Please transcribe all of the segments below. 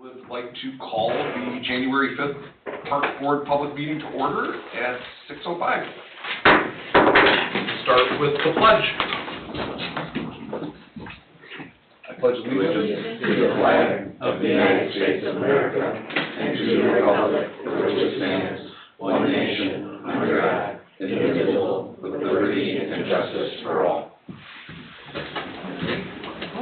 Would like to call the January 5th Park Board public meeting to order at 6:05. Start with the pledge. I pledge allegiance to the flag of the United States of America and to the republic for which it stands, one nation, under God, indivisible, with liberty and justice for all.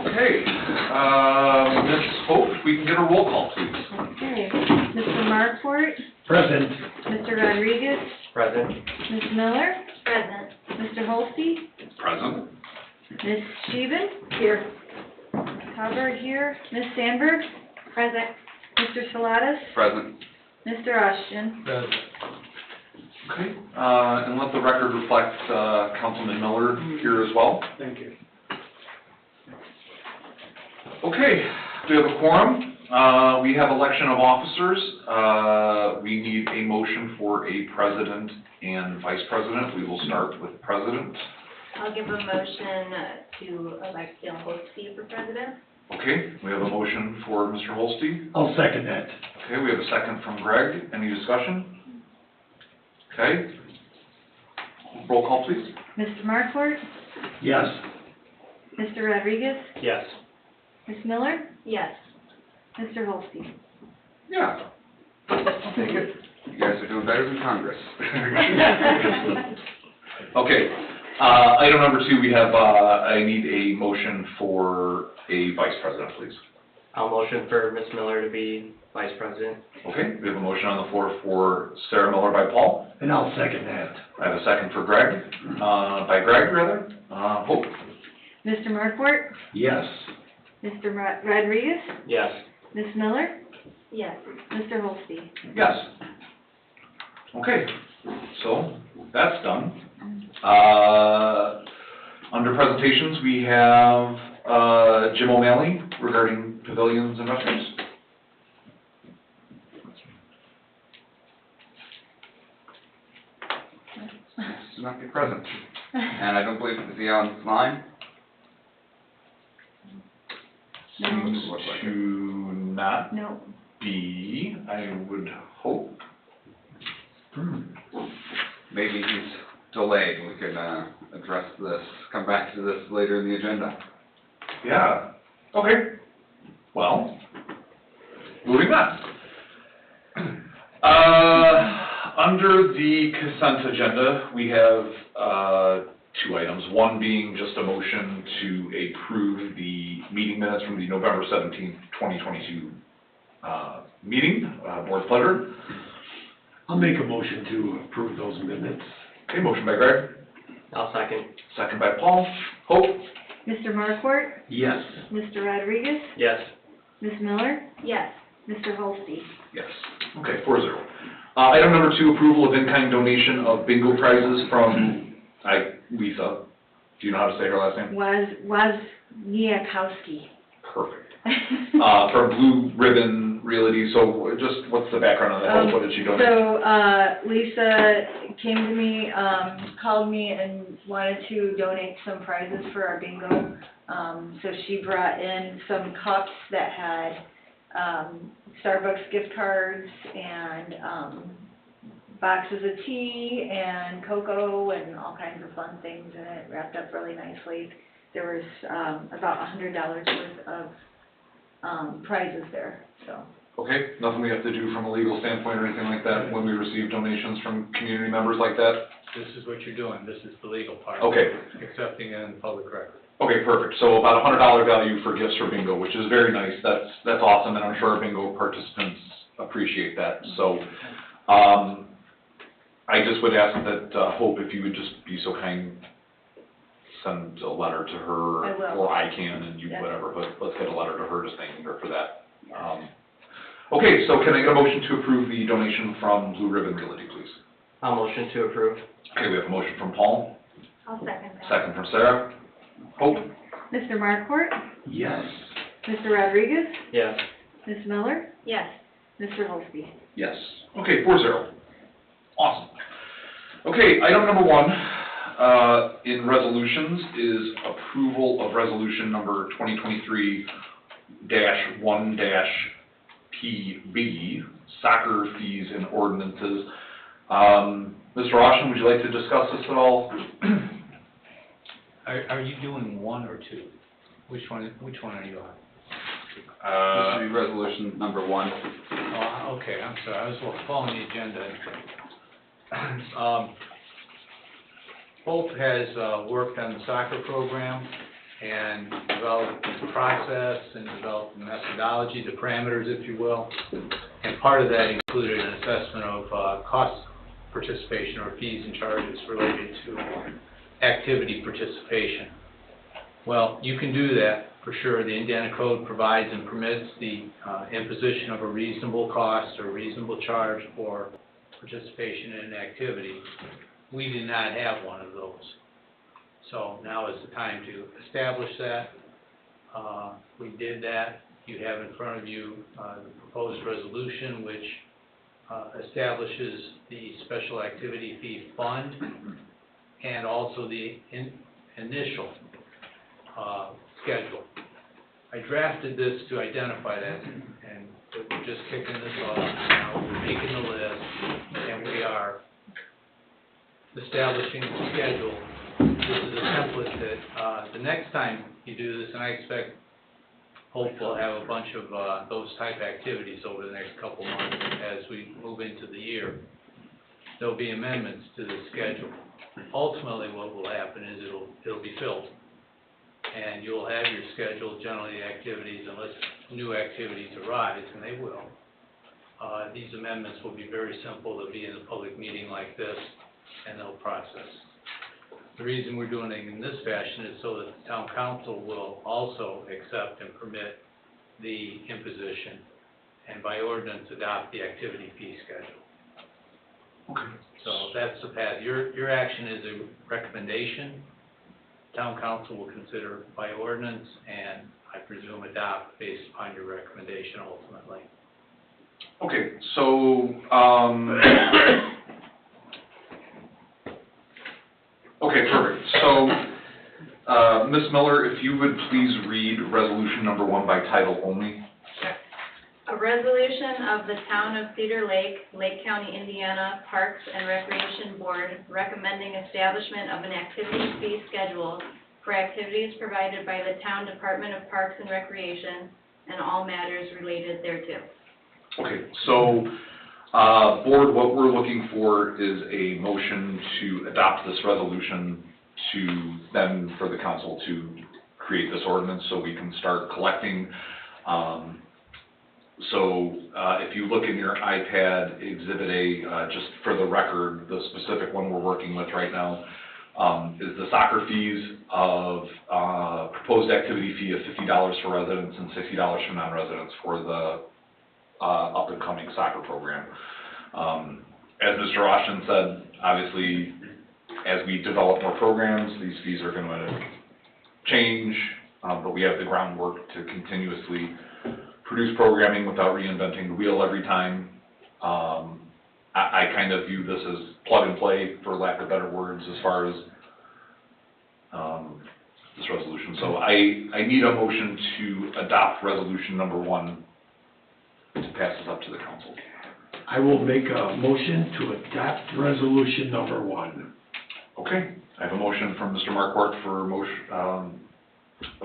Okay, Ms. Hope, we can get a roll call, please. Okay, Mr. Markfort, Present. Mr. Rodriguez, Present. Ms. Miller. Present. Mr. Holste, Present. Ms. Sheehan. Here. Hubbard here. Ms. Sandberg. Present. Mr. Salatas. Present. Mr. Ashton. Present. Okay, and let the record reflect Councilman Miller here as well. Thank you. Okay, we have a quorum. We have election of officers. We need a motion for a president and vice president. We will start with president. I'll give a motion to elect Dale Holste for president. Okay, we have a motion for Mr. Holste. I'll second that. Okay, we have a second from Greg. Any discussion? Okay. Roll call, please. Mr. Markfort, Yes. Mr. Rodriguez, Yes. Ms. Miller, Yes. Mr. Holste. Yeah. I'll take it. You guys are doing better than Congress. Okay, item number 2, we have, I need a motion for a vice president, please. I'll motion for Ms. Miller to be vice president. Okay, we have a motion on the floor for Sarah Miller by Paul. And I'll second that. I have a second for Greg, by Greg, rather. Hope. Mr. Markfort, Yes. Mr. Rodriguez, Yes. Ms. Miller, Yes. Mr. Holste. Yes. Okay, so that's done. Under presentations, we have Jim O'Malley regarding pavilions and restrooms. This is not be present. And I don't believe it's the Allen's line. Seems Looks like to not No. be, I would hope. Maybe he's delayed. We can address this, come back to this later in the agenda. Yeah, okay. Well, moving on. Under the consent agenda, we have 2 items. One being just a motion to approve the meeting minutes from the November 17th, 2022 meeting, board pleasure. I'll make a motion to approve those minutes. Okay, motion by Greg, I'll second. second by Paul. Hope? Mr. Markfort, Yes. Mr. Rodriguez, Yes. Ms. Miller, Yes. Mr. Holste. Yes. Okay, 4-0. Item number 2, approval of in-kind donation of bingo prizes from Lisa. Do you know how to say her last name? Wozniakowski. Perfect. From Blue Ribbon Realty. So just what's the background on that? What did she donate? So, Lisa came to me, called me and wanted to donate some prizes for our bingo. So she brought in some cups that had, Starbucks gift cards and, boxes of tea and cocoa and all kinds of fun things in it, wrapped up really nicely. There was, about $100 worth of, prizes there, so. Okay, nothing we have to do from a legal standpoint or anything like that when we receive donations from community members like that? This is what you're doing, this is the legal part. Okay. Accepting it in the public record. Okay, perfect. So about $100 value for gifts for bingo, which is very nice. That's awesome, and I'm sure our bingo participants appreciate that. So, I just would ask that, Hope, if you would just be so kind, send a letter to her. I will. Or I can, and you, Yeah. whatever, but let's get a letter to her just thanking her for that. Okay, so can I get a motion to approve the donation from Blue Ribbon Realty, please? I'll motion to approve. Okay, we have a motion from Paul, I'll second that. second from Sarah. Hope? Mr. Markfort, Yes. Mr. Rodriguez, Yes. Ms. Miller, Yes. Mr. Holste. Yes. Okay, 4-0. Awesome. Okay, item number 1, in resolutions is approval of resolution number 2023-1-P 6P.B, soccer fees and ordinances. Mr. Washington, would you like to discuss this at all? Are you doing one or two? Which one are you on? This should be resolution number 1. Oh, okay, I'm sorry, I was following the agenda. Hope has worked on the soccer program and developed the process and developed the methodology, the parameters, if you will. And part of that included an assessment of cost participation or fees and charges related to activity participation. Well, you can do that for sure. The Indiana Code provides and permits the imposition of a reasonable cost or reasonable charge for participation in an activity. We did not have one of those. So now is the time to establish that. We did that. You have in front of you the proposed resolution, which establishes the special activity fee fund and also the initial schedule. I drafted this to identify that, and we're just kicking this off. Now we're making the list, and we are establishing the schedule. This is a template that the next time you do this, and I expect Hope will have a bunch of those type activities over the next couple months as we move into the year. There'll be amendments to the schedule. Ultimately, what will happen is it'll be filled, and you'll have your schedule, generally activities, unless new activities arise, and they will. These amendments will be very simple. They'll be in a public meeting like this, and they'll process. The reason we're doing it in this fashion is so that the town council will also accept and permit the imposition, and by ordinance adopt the activity fee schedule. Okay. So that's the path. Your action is a recommendation. Town council will consider by ordinance and I presume adopt based upon your recommendation ultimately. Okay, so, okay, perfect. So, Ms. Miller, if you would please read resolution number 1 by title only. A resolution of the Town of Cedar Lake, Lake County, Indiana Parks and Recreation Board recommending establishment of an activity fee schedule for activities provided by the Town Department of Parks and Recreation and all matters related thereto. Okay, so, board, what we're looking for is a motion to adopt this resolution to then for the council to create this ordinance so we can start collecting. If you look in your iPad, Exhibit A, just for the record, the specific one we're working with right now is the soccer fees of proposed activity fee of $50 for residents and $60 for non-residents for the up-and-coming soccer program. As Mr. Washington said, obviously, as we develop more programs, these fees are going to change, but we have the groundwork to continuously produce programming without reinventing the wheel every time. I kind of view this as plug and play, for lack of better words, as far as this resolution. So I need a motion to adopt resolution number 1 to pass this up to the council. I will make a motion to adopt resolution number 1. Okay, I have a motion from Mr. Marquardt for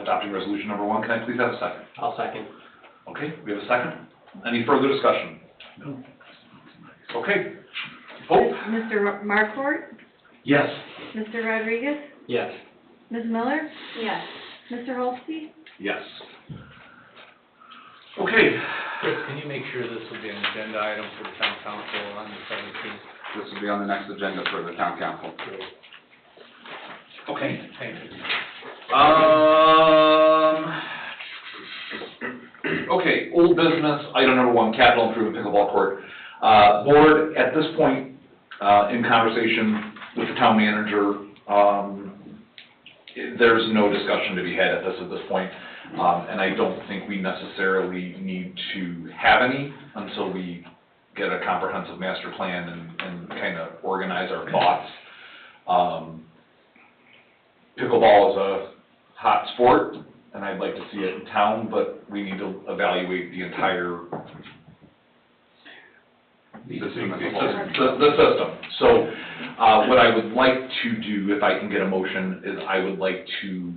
adopting resolution number 1. Can I please have a second? I'll second. Okay, we have a second. Any further discussion? No. Okay. Vote. Mr. Marquardt? Yes. Mr. Rodriguez? Yes. Ms. Miller? Yes. Mr. Holsky? Yes. Okay. Chris, can you make sure this will be an agenda item for the town council on the 17th? This will be on the next agenda for the town council. Okay. Thank you. Okay, old business, item number 1, capital improvement pickleball court. Board, at this point, in conversation with the town manager, there's no discussion to be had at this point. And I don't think we necessarily need to have any until we get a comprehensive master plan and kind of organize our thoughts. Pickleball is a hot sport, and I'd like to see it in town, but we need to evaluate the entire System as a whole. The system. So, what I would like to do, if I can get a motion, is I would like to,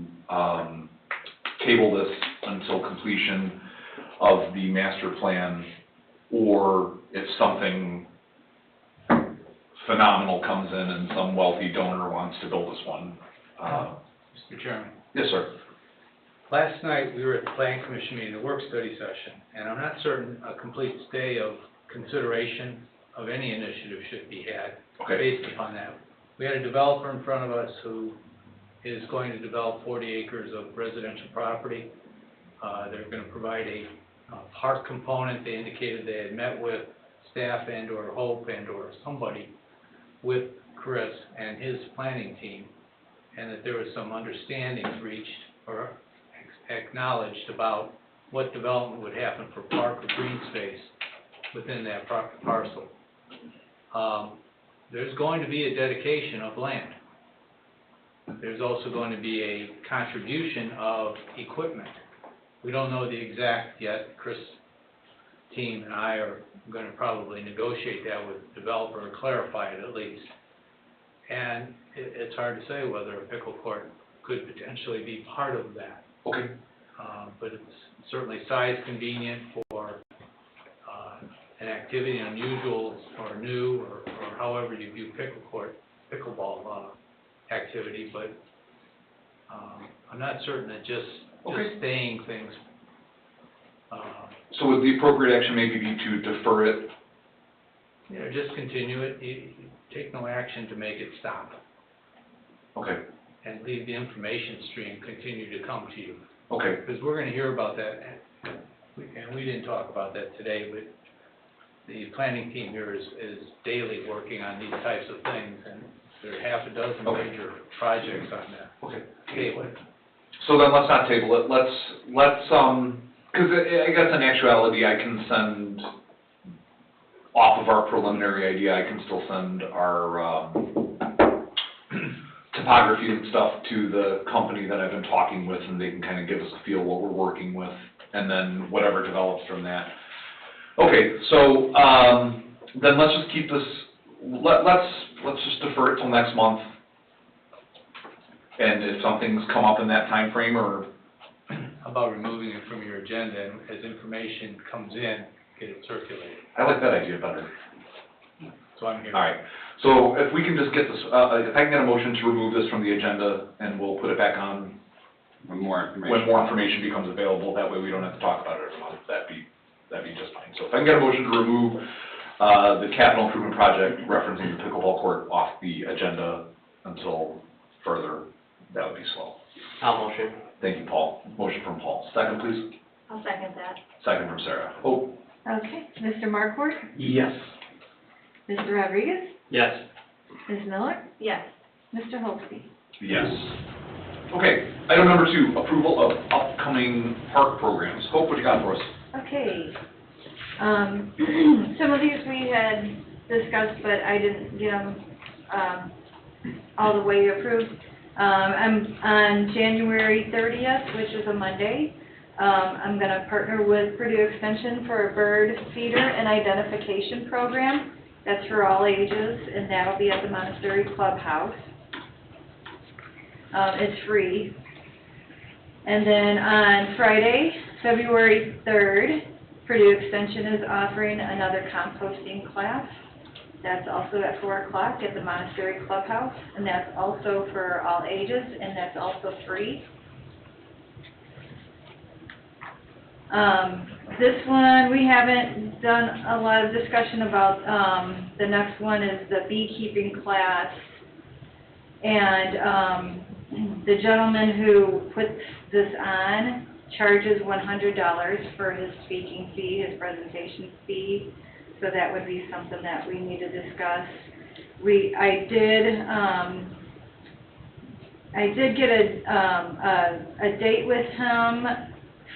table this until completion of the master plan, or if something phenomenal comes in and some wealthy donor wants to build this one. Mr. Chairman. Yes, sir. Last night, we were at the Plan Commission meeting, a work study session, and I'm not certain a complete stay of consideration of any initiative should be had Okay. based upon that. We had a developer in front of us who is going to develop 40 acres of residential property. They're going to provide a park component. They indicated they had met with staff and/or Hope and/or somebody with Chris and his planning team, and that there was some understandings reached or acknowledged about what development would happen for park or green space within that parcel. There's going to be a dedication of land. There's also going to be a contribution of equipment. We don't know the exact yet. Chris' team and I are going to probably negotiate that with the developer or clarify it at least. And it's hard to say whether a pickle court could potentially be part of that. Okay. But it's certainly size convenient for an activity unusual or new or however you view pickleball activity, but I'm not certain that just staying things. So would the appropriate action maybe be to defer it? Just continue it. You take no action to make it stop, Okay. and leave the information stream continue to come to you. Okay. Because we're going to hear about that, and we didn't talk about that today, but the planning team here is daily working on these types of things, and there are half a dozen major projects on that. Okay. Table. So then let's not table it. Let's because I guess in actuality, I can send, off of our preliminary idea, I can still send our topography and stuff to the company that I've been talking with, and they can kind of give us a feel what we're working with, and then whatever develops from that. Okay, so then let's just keep this, let's just defer it till next month. And if something's come up in that time frame, or How about removing it from your agenda, and as information comes in, get it circulated? I like that idea better. So I'm here. All right, so if we can just get this, if I can get a motion to remove this from the agenda, and we'll put it back on When more information. when more information becomes available, that way we don't have to talk about it every month, that'd be just fine. So if I can get a motion to remove, the capital improvement project referencing the pickleball court off the agenda until further, that would be swell. I'll motion. Thank you, Paul. Motion from Paul. Second, please. I'll second that. Second from Sarah. Oh, Okay, Mr. Markort, Yes. Mr. Rodriguez, Yes. Ms. Miller, Yes. Mr. Holsby. yes. Okay, item number 2, approval of upcoming park programs. Hope, what you got for us? Okay. Some of these we had discussed, but I didn't get them, all the way approved. On January 30th, which is a Monday, I'm gonna partner with Purdue Extension for a bird feeder and identification program. That's for all ages, and that'll be at the Montessori Clubhouse. It's free. And then on Friday, February 3rd, Purdue Extension is offering another composting class. That's also at 4 o'clock at the Montessori Clubhouse, and that's also for all ages, and that's also free. This one, we haven't done a lot of discussion about. The next one is the beekeeping class. And the gentleman who puts this on charges $100 for his speaking fee, his presentation fee. So that would be something that we need to discuss. I did get a date with him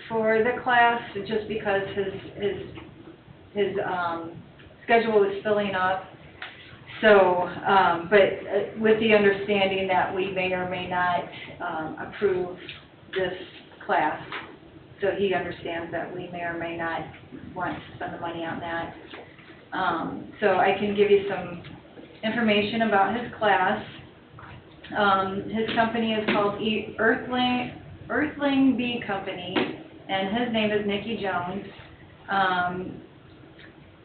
for the class, just because his schedule was filling up. So, but with the understanding that we may or may not approve this class, so he understands that we may or may not want to spend the money on that. So I can give you some information about his class. His company is called Earthling Bee Company, and his name is Nicky Jones.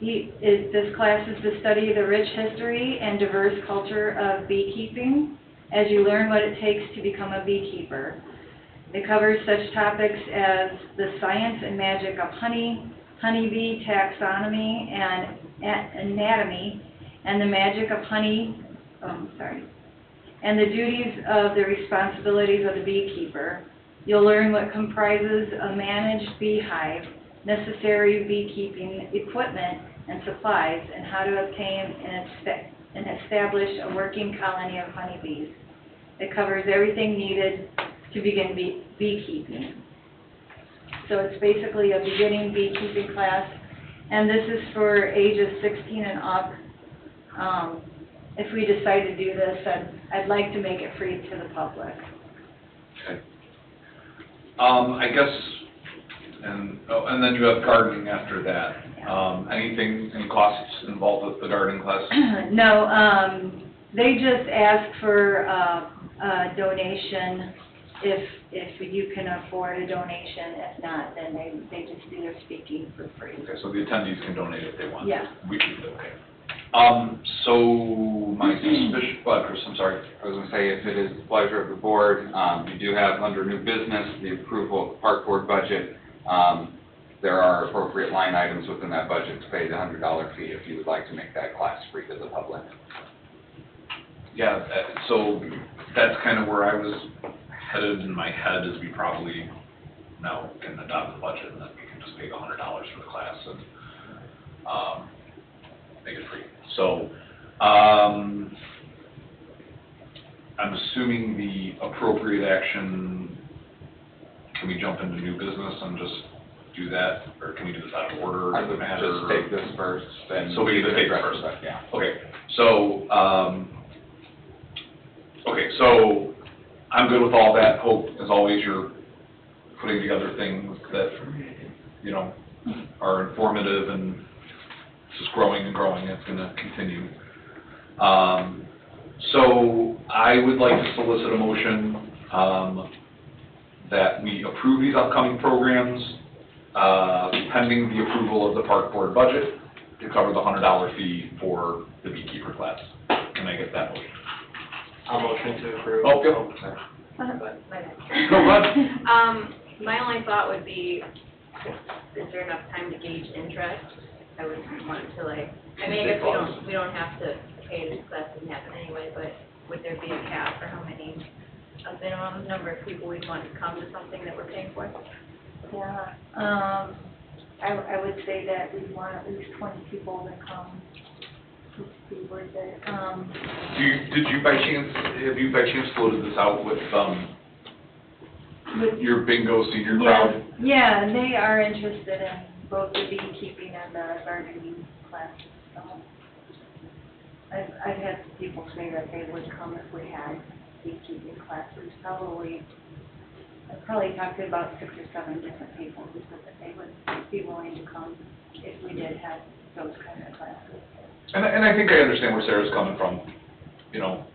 This class is to study the rich history and diverse culture of beekeeping as you learn what it takes to become a beekeeper. It covers such topics as the science and magic of honey, honeybee taxonomy and anatomy, and the magic of honey, and the duties of the responsibilities of the beekeeper. You'll learn what comprises a managed beehive, necessary beekeeping equipment and supplies, and how to obtain and establish a working colony of honeybees. It covers everything needed to begin beekeeping. So it's basically a beginning beekeeping class, and this is for ages 16 and up. If we decide to do this, I'd like to make it free to the public. Okay. I guess, and then you have gardening after that. Any costs involved with the gardening class? No, they just ask for a donation if you can afford a donation. If not, then they just do their speaking for free. Okay, so the attendees can donate if they want. Yeah. Okay. So my suspicion, Chris, I'm sorry. I was gonna say, if it is the pleasure of the board, you do have under new business, the approval of the park board budget. There are appropriate line items within that budget to pay the $100 fee if you would like to make that class free to the public. Yeah, so that's kind of where I was headed in my head, is we probably now can adopt the budget and then we can just pay the $100 for the class and make it free. So I'm assuming the appropriate action, can we jump into new business and just do that, or can we do this out of order? I Does it would matter? just take this first, then. So we you just can take this address first? that, yeah. Okay, so, so I'm good with all that. Hope, as always, you're putting together things that, you know, are informative, and it's just growing and growing. It's gonna continue. So I would like to solicit a motion, that we approve these upcoming programs, pending the approval of the park board budget to cover the $100 fee for the beekeeper class. Can I get that motion? I'll motion to approve. Oh, yep. Sorry. Go ahead. My only thought would be, is there enough time to gauge interest? I would want to I mean, I guess we don't have to pay this class, doesn't happen anyway, but would there be a cap for how many, a minimum number of people we'd want to come to something that we're paying for? Yeah, I would say that we want at least 20 people to come to be worth it. Did you by chance, have you by chance floated this out with, your bingo senior crowd? Yeah, and they are interested in both the beekeeping and the gardening classes. I've had people say that they would come if we had beekeeping classes. I've probably talked to about 6 or 7 different people who said that they would be willing to come if we did have those kind of classes. And I think I understand where Sarah's coming from. You know,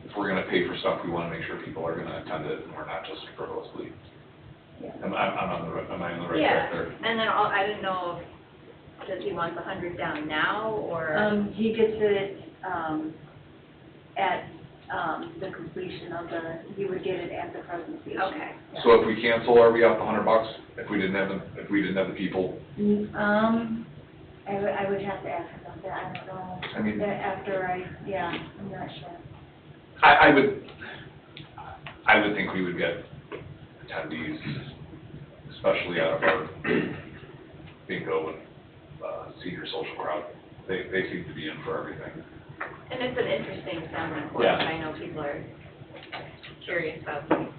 if we're gonna pay for stuff, we wanna make sure people are gonna attend it, and we're not just frivolously. Yeah. Am I on the right Yeah, track there? and then I didn't know, does he want the 100 down now, or? He gets it, at, the completion of he would get it at the presentation. Okay. Yeah. So if we cancel, are we out the $100? If we didn't have the people? I would have to ask about that, I don't know. I mean- I'm not sure. I would think we would get attendees, especially out of our bingo and, senior social crowd. They seem to be in for everything. And it's an interesting seminar course, Yeah. I know people are curious about things.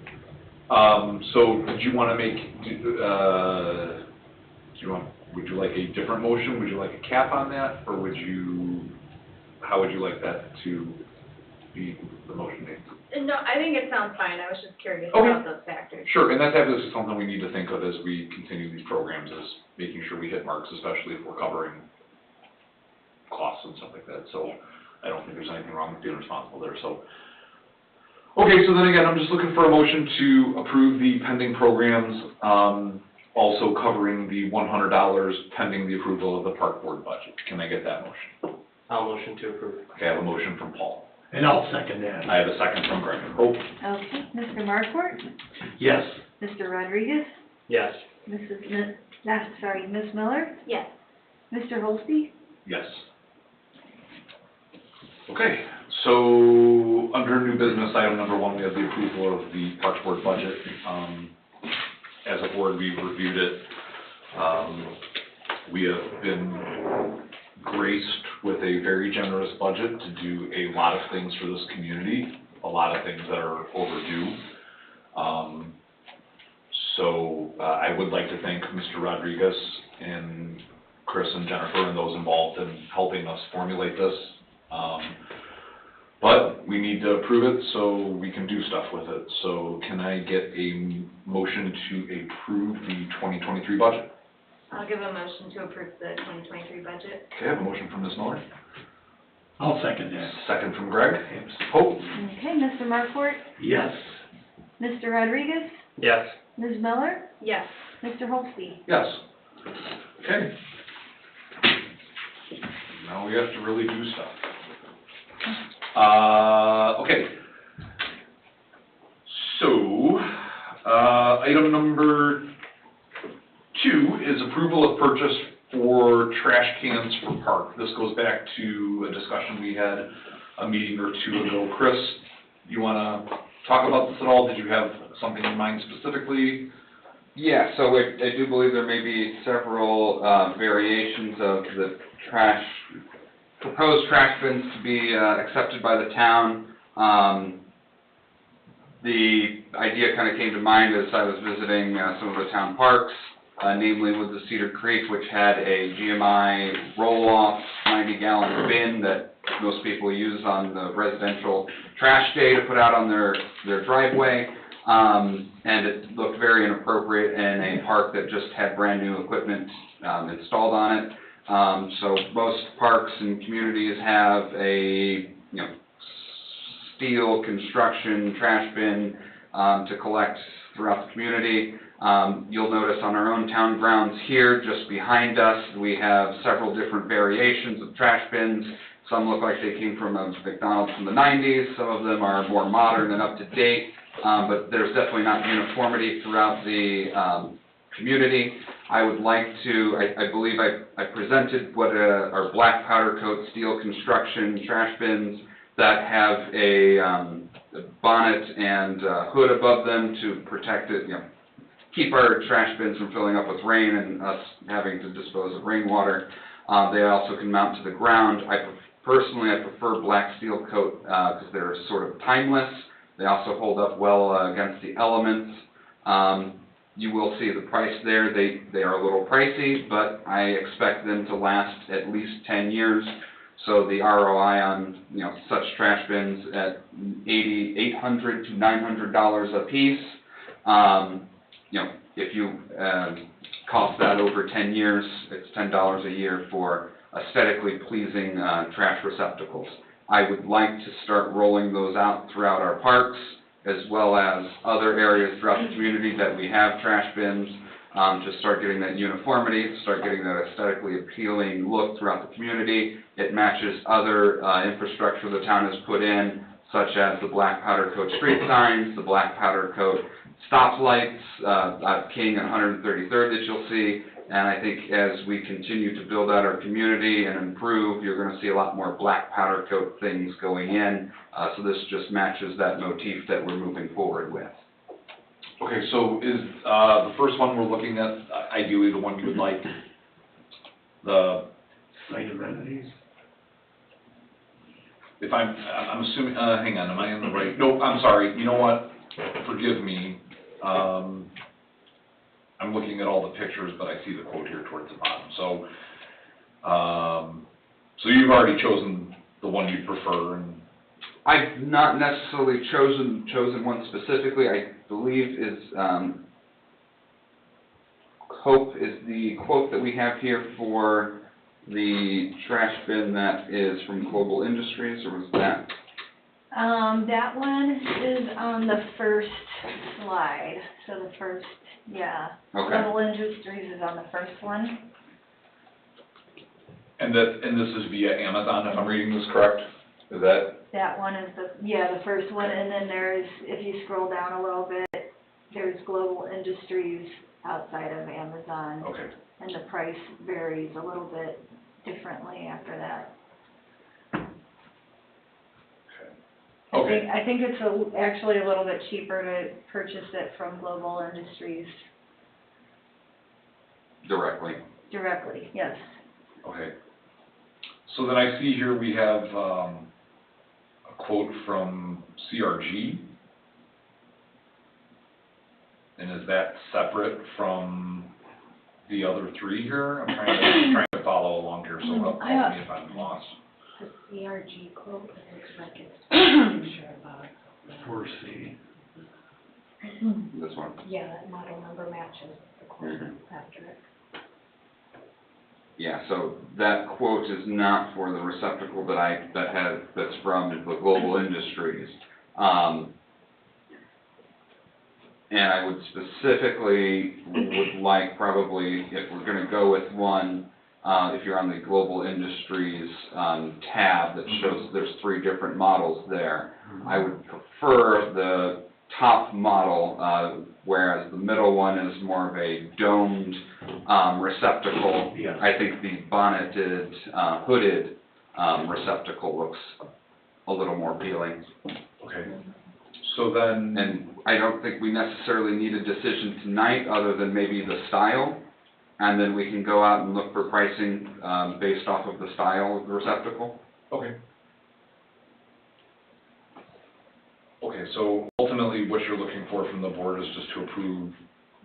So did you want to would you like a different motion? Would you like a cap on that? Or how would you like that to be the motion made? No, I think it sounds fine, I was just curious Okay. about those factors. Sure, and that's something we need to think of as we continue these programs, is making sure we hit marks, especially if we're covering and stuff like that, so Yeah. I don't think there's anything wrong with being responsible there, so. Okay, so then again, I'm just looking for a motion to approve the pending programs, also covering the $100 pending the approval of the park board budget. Can I get that motion? I'll motion to approve. Okay, I have a motion from Paul. And I'll second that. I have a second from Greg. Oh, Okay, Mr. Markort, Yes. Mr. Rodriguez, Yes. Ms. Miller, Yes. Mr. Holsey, yes. Okay, so under new business, item number 1, we have the approval of the park board budget. As a board, we reviewed it. We have been graced with a very generous budget to do a lot of things for this community, a lot of things that are overdue. So I would like to thank Mr. Rodriguez and Chris and Jennifer and those involved in helping us formulate this. But we need to approve it so we can do stuff with it. So can I get a motion to approve the 2023 budget? I'll give a motion to approve the 2023 budget. Okay, I have a motion from Ms. Miller, I'll second that. second from Greg. Hope? okay, Mr. Markort, Yes. Mr. Rodriguez, Yes. Ms. Miller, Yes. Mr. Holsey. Yes. Okay. Now we have to really do stuff. Okay. So, item number 2 is approval of purchase for trash cans for park. This goes back to a discussion we had a meeting or 2 ago. Chris, you wanna talk about this at all? Did you have something in mind specifically? Yeah, so I do believe there may be several variations of the proposed trash bins to be accepted by the town. The idea kind of came to mind as I was visiting some of the town parks, namely with the Cedar Creek, which had a GMI roll-off 90-gallon bin that most people use on the residential trash day to put out on their driveway. And it looked very inappropriate in a park that just had brand new equipment installed on it. So most parks and communities have a, steel construction trash bin to collect throughout the community. You'll notice on our own town grounds here, just behind us, we have several different variations of trash bins. Some look like they came from a McDonald's from the 90s, some of them are more modern and up to date. But there's definitely not uniformity throughout the community. I would like to, I believe I presented what are black powder coat steel construction trash bins that have a bonnet and hood above them to protect it, keep our trash bins from filling up with rain and us having to dispose of rainwater. They also can mount to the ground. Personally, I prefer black steel coat because they're sort of timeless. They also hold up well against the elements. You will see the price there. They are a little pricey, but I expect them to last at least 10 years. So the ROI on such trash bins at $800 to $900 a piece. If you cost that over 10 years, it's $10 a year for aesthetically pleasing trash receptacles. I would like to start rolling those out throughout our parks, as well as other areas throughout the community that we have trash bins, to start getting that uniformity, start getting that aesthetically appealing look throughout the community. It matches other infrastructure the town has put in, such as the black powder coat street signs, the black powder coat stoplights, King and 133rd that you'll see. And I think as we continue to build out our community and improve, you're going to see a lot more black powder coat things going in. So this just matches that motif that we're moving forward with. Okay, so is the first one we're looking at ideally the one you would like? The, Site amenities. if I'm assuming, hang on, am I in the right? No, I'm sorry, you know what? Forgive me. I'm looking at all the pictures, but I see the quote here towards the bottom. So you've already chosen the one you prefer, and I've not necessarily chosen one specifically. I believe is Hope is the quote that we have here for the trash bin that is from Global Industries, or was that? That one is on the first slide, so the first, yeah. Okay. Global Industries is on the first one. And this is via Amazon, if I'm reading this correct? Is that, That one is the first one, and then there's, if you scroll down a little bit, there's Global Industries outside of Amazon, okay, and the price varies a little bit differently after that. okay. I think it's actually a little bit cheaper to purchase it from Global Industries Directly. directly, yes. Okay. So then I see here we have, a quote from CRG. And is that separate from the other three here? I'm trying to follow along here, so help me if I'm lost. The CRG quote, it looks like it's pretty sure about. 4C. This one. Yeah, that model number matches the quote after it. Yeah, so that quote is not for the receptacle that's from the Global Industries. And I would specifically would like probably, if we're gonna go with one, if you're on the Global Industries, tab that shows there's 3 different models there. I would prefer the top model, whereas the middle one is more of a domed, receptacle. Yes. I think the bonneted, hooded, receptacle looks a little more appealing. Okay. So then, And I don't think we necessarily need a decision tonight, other than maybe the style. And then we can go out and look for pricing, based off of the style of the receptacle. okay. Okay, so ultimately what you're looking for from the board is just to approve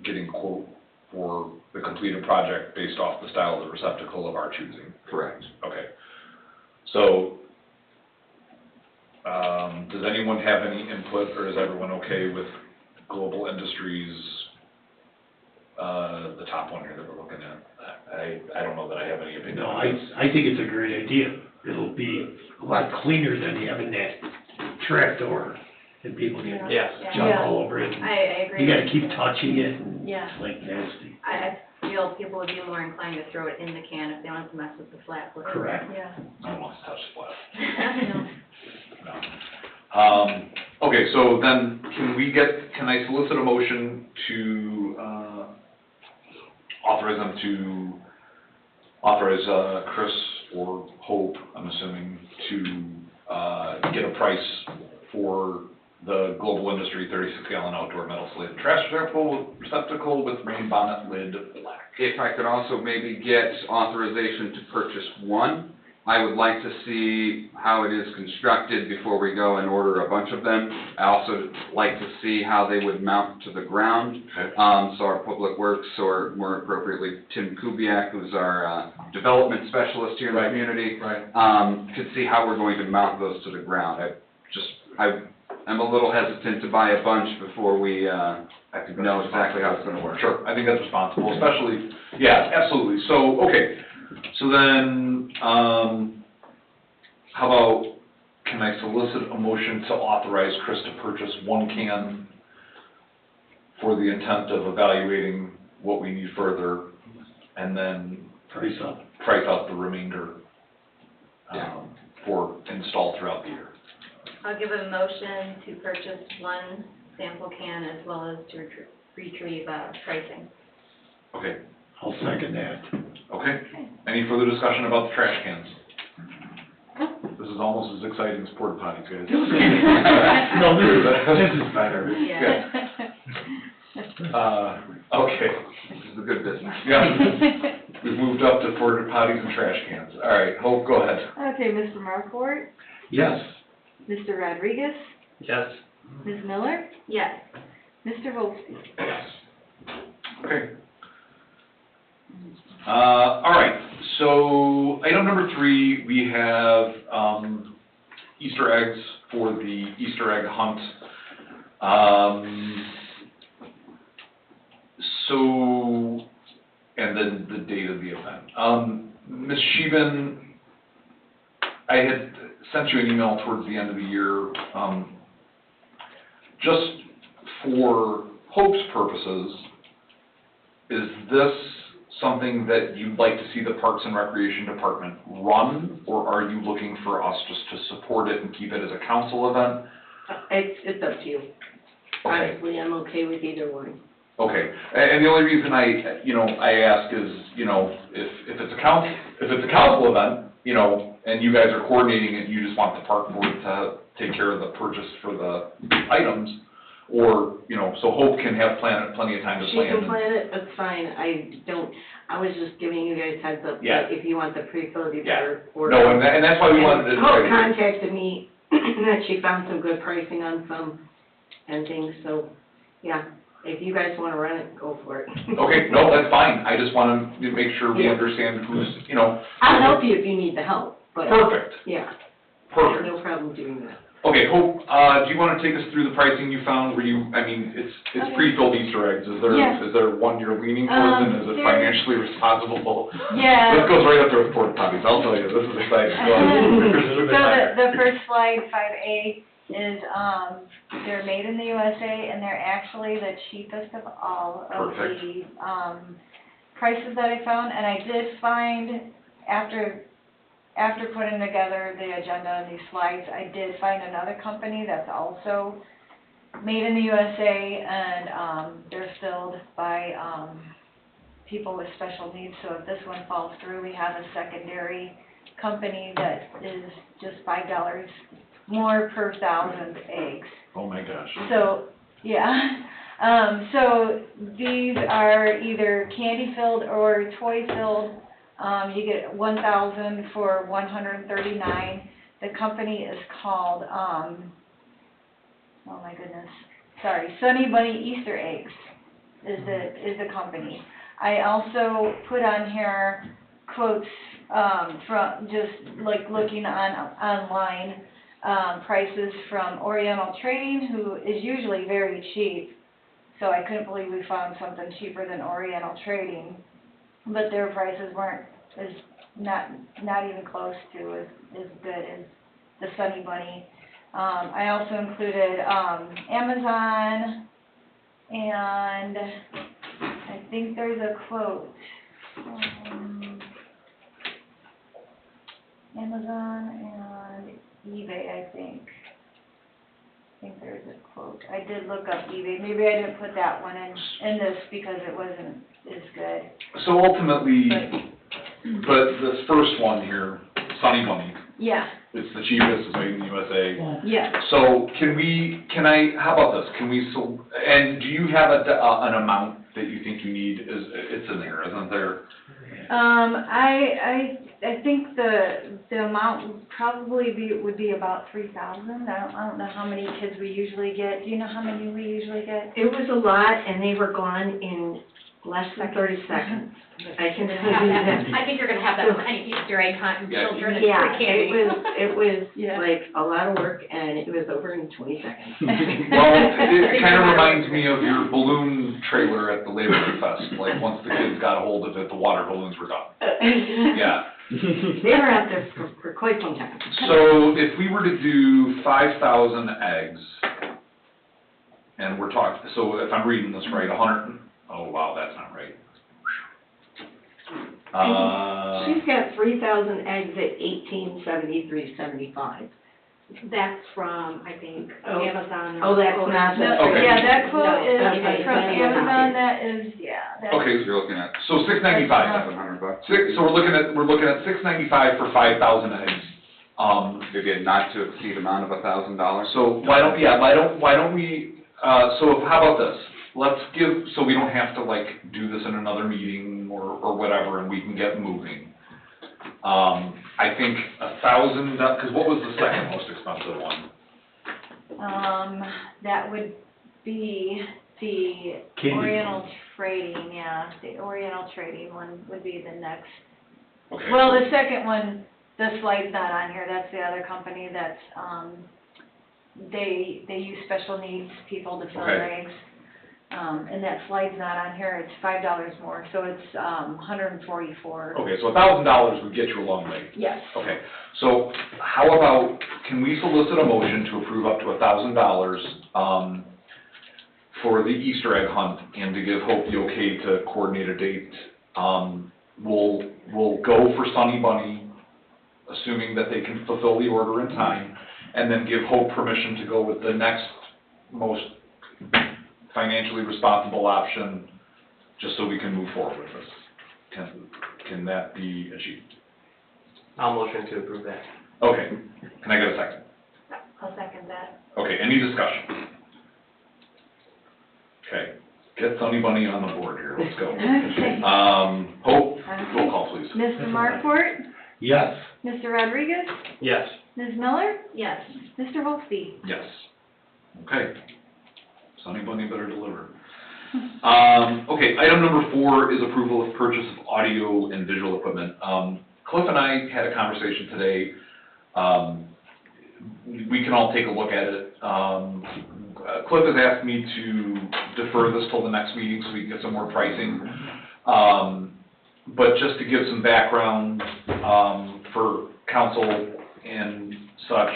getting quote for the completed project based off the style of the receptacle of our choosing. Correct. Okay. So, does anyone have any input, or is everyone okay with Global Industries, the top one here that we're looking at? I don't know that I have any opinion. No, on this. I think it's a great idea. It'll be a lot cleaner than having that track door and people get Yeah. junk Yeah. all over it. I agree. You gotta keep touching it and Yeah. it's like nasty. I feel people would be more inclined to throw it in the can if they wanted to mess with the flat lid. Correct. Yeah. I don't want to touch the flash. No. No. Okay, so then, can I solicit a motion to, authorize Chris or Hope, I'm assuming, to, get a price for the Global Industry 36-gallon outdoor metal slated trash receptacle with rain bonnet lid black? If I could also maybe get authorization to purchase one, I would like to see how it is constructed before we go and order a bunch of them. I also like to see how they would mount to the ground. Okay. So our Public Works, or more appropriately, Tim Kubiak, who's our development specialist here in the Right. community, Right. could see how we're going to mount those to the ground. I'm a little hesitant to buy a bunch before we I think that's know exactly how it's gonna work. Sure, I think that's responsible, especially, yeah, absolutely. So, okay, so then, how about, can I solicit a motion to authorize Chris to purchase one can for the intent of evaluating what we need further, and then Price up. price out the remainder, Yeah. for install throughout the year? I'll give a motion to purchase one sample can as well as to retrieve pricing. Okay, I'll second that. okay. Any further discussion about the trash cans? This is almost as exciting as porta potties, guys. No, this is better. Yeah. Okay, This is a good business. yeah, we've moved up to porta potties and trash cans. All right, Hope, go ahead. Okay, Mr. Markwart, Yes. Mr. Rodriguez, Yes. Ms. Miller, Yes. Mr. Volsky. Yes. Okay. All right, so item number 3, we have, Easter eggs for the Easter egg hunt. So, and then the date of the event. Ms. Sheehan, I had sent you an email towards the end of the year, just for Hope's purposes, is this something that you'd like to see the Parks and Recreation Department run, or are you looking for us just to support it and keep it as a council event? It's up to you. Okay. Honestly, I'm okay with either one. Okay, and the only reason I ask is, if it's a council event, and you guys are coordinating it, you just want the park board to take care of the purchase for the items, or, so Hope can have plenty of time to She plan. can plan it, that's fine. I was just giving you guys heads up, Yeah. that if you want the pre-filled, you Yeah. better order. No, and that's why we wanted to. Hope contacted me, that she found some good pricing on some and things, so, yeah. If you guys wanna run it, go for it. Okay, no, that's fine, I just want to make sure we Yeah. understand who's, I'll help you if you need the help, but, perfect, yeah, perfect. no problem doing that. Okay, Hope, do you want to take us through the pricing you found, it's Okay. pre-filled Easter eggs, Yeah. is there one you're leaning towards, and is it there- financially responsible? Yeah. This goes right up there with porta potties, I'll tell you, this is exciting. Go ahead. So the first slide, 5A, is, they're made in the USA, and they're actually the cheapest of all of Perfect. the, prices that I found, and I did find, after putting together the agenda and these slides, I did find another company that's also made in the USA, and, they're filled by, people with special needs, so if this one falls through, we have a secondary company that is just $5 more per 1,000 eggs. Oh my gosh. So, yeah, so these are either candy filled or toy filled. You get 1,000 for 139. The company is called, oh my goodness, sorry, Sunny Bunny Easter Eggs is the company. I also put on here quotes, from just like looking online, prices from Oriental Trading, who is usually very cheap. So I couldn't believe we found something cheaper than Oriental Trading, but their prices weren't, not even close to as good as the Sunny Bunny. I also included, Amazon, and I think there's a quote, Amazon and eBay, I think there's a quote. I did look up eBay, maybe I didn't put that one in this because it wasn't as good. So ultimately, but this first one here, Sunny Bunny, Yeah, it's the cheapest, it's made in the USA. yeah. So how about this, and do you have an amount that you think you need, it's in there, isn't there? I think the amount would probably would be about 3,000. I don't know how many kids we usually get. Do you know how many we usually get? It was a lot, and they were gone in less than 30 seconds. I can tell you that. I think you're gonna have that with any Easter egg hunt, Yeah. children, it's Yeah, free candy. it was Yeah. like a lot of work, and it was over in 20 seconds. Well, it kind of reminds me of your balloon trailer at the Labor Day Fest, like, once the kids got a hold of it, the water balloons were done. Yeah. They were out there for quite some time. So if we were to do 5,000 eggs, and we're talking, so if I'm reading this right, oh wow, that's not right. She's got 3,000 eggs at $18.73.75. That's from, I think, Oh. Amazon. Oh, that's not the. Okay. Yeah, that quote No, is okay, from that's Amazon, not that is, yeah, that's. Okay, So you're looking at so $6.95. $700. So we're looking at $6.95 for 5,000 eggs. Maybe a not to exceed amount of $1,000. So why don't we, so how about this? So we don't have to like do this in another meeting or whatever, and we can get moving. I think 1,000, because what was the second most expensive one? That would be the Candy. Oriental Trading, yeah, the Oriental Trading one would be the next. Okay. Well, the second one, the slide's not on here, that's the other company that's, they use special needs people to fill their Okay. eggs. and that slide's not on here, it's $5 more, so it's, $144. Okay, so $1,000 would get you a long way. Yes. Okay, so how about, can we solicit a motion to approve up to $1,000, for the Easter egg hunt and to give Hope the okay to coordinate a date? We'll go for Sunny Bunny, assuming that they can fulfill the order in time, and then give Hope permission to go with the next most financially responsible option, just so we can move forward with this. Can that be achieved? I'll motion to approve that. Okay, can I get a second? I'll second that. Okay, any discussion? Okay, get Sunny Bunny on the board here, let's go. Okay. Hope, roll call please. Mr. Markport, Yes. Mr. Rodriguez, Yes. Ms. Miller, Yes. Mr. Holsby. Yes. Okay. Sunny Bunny better deliver. Okay, item number 4 is approval of purchase of audio and visual equipment. Cliff and I had a conversation today. We can all take a look at it. Cliff has asked me to defer this till the next meeting so we can get some more pricing. But just to give some background, for council and such,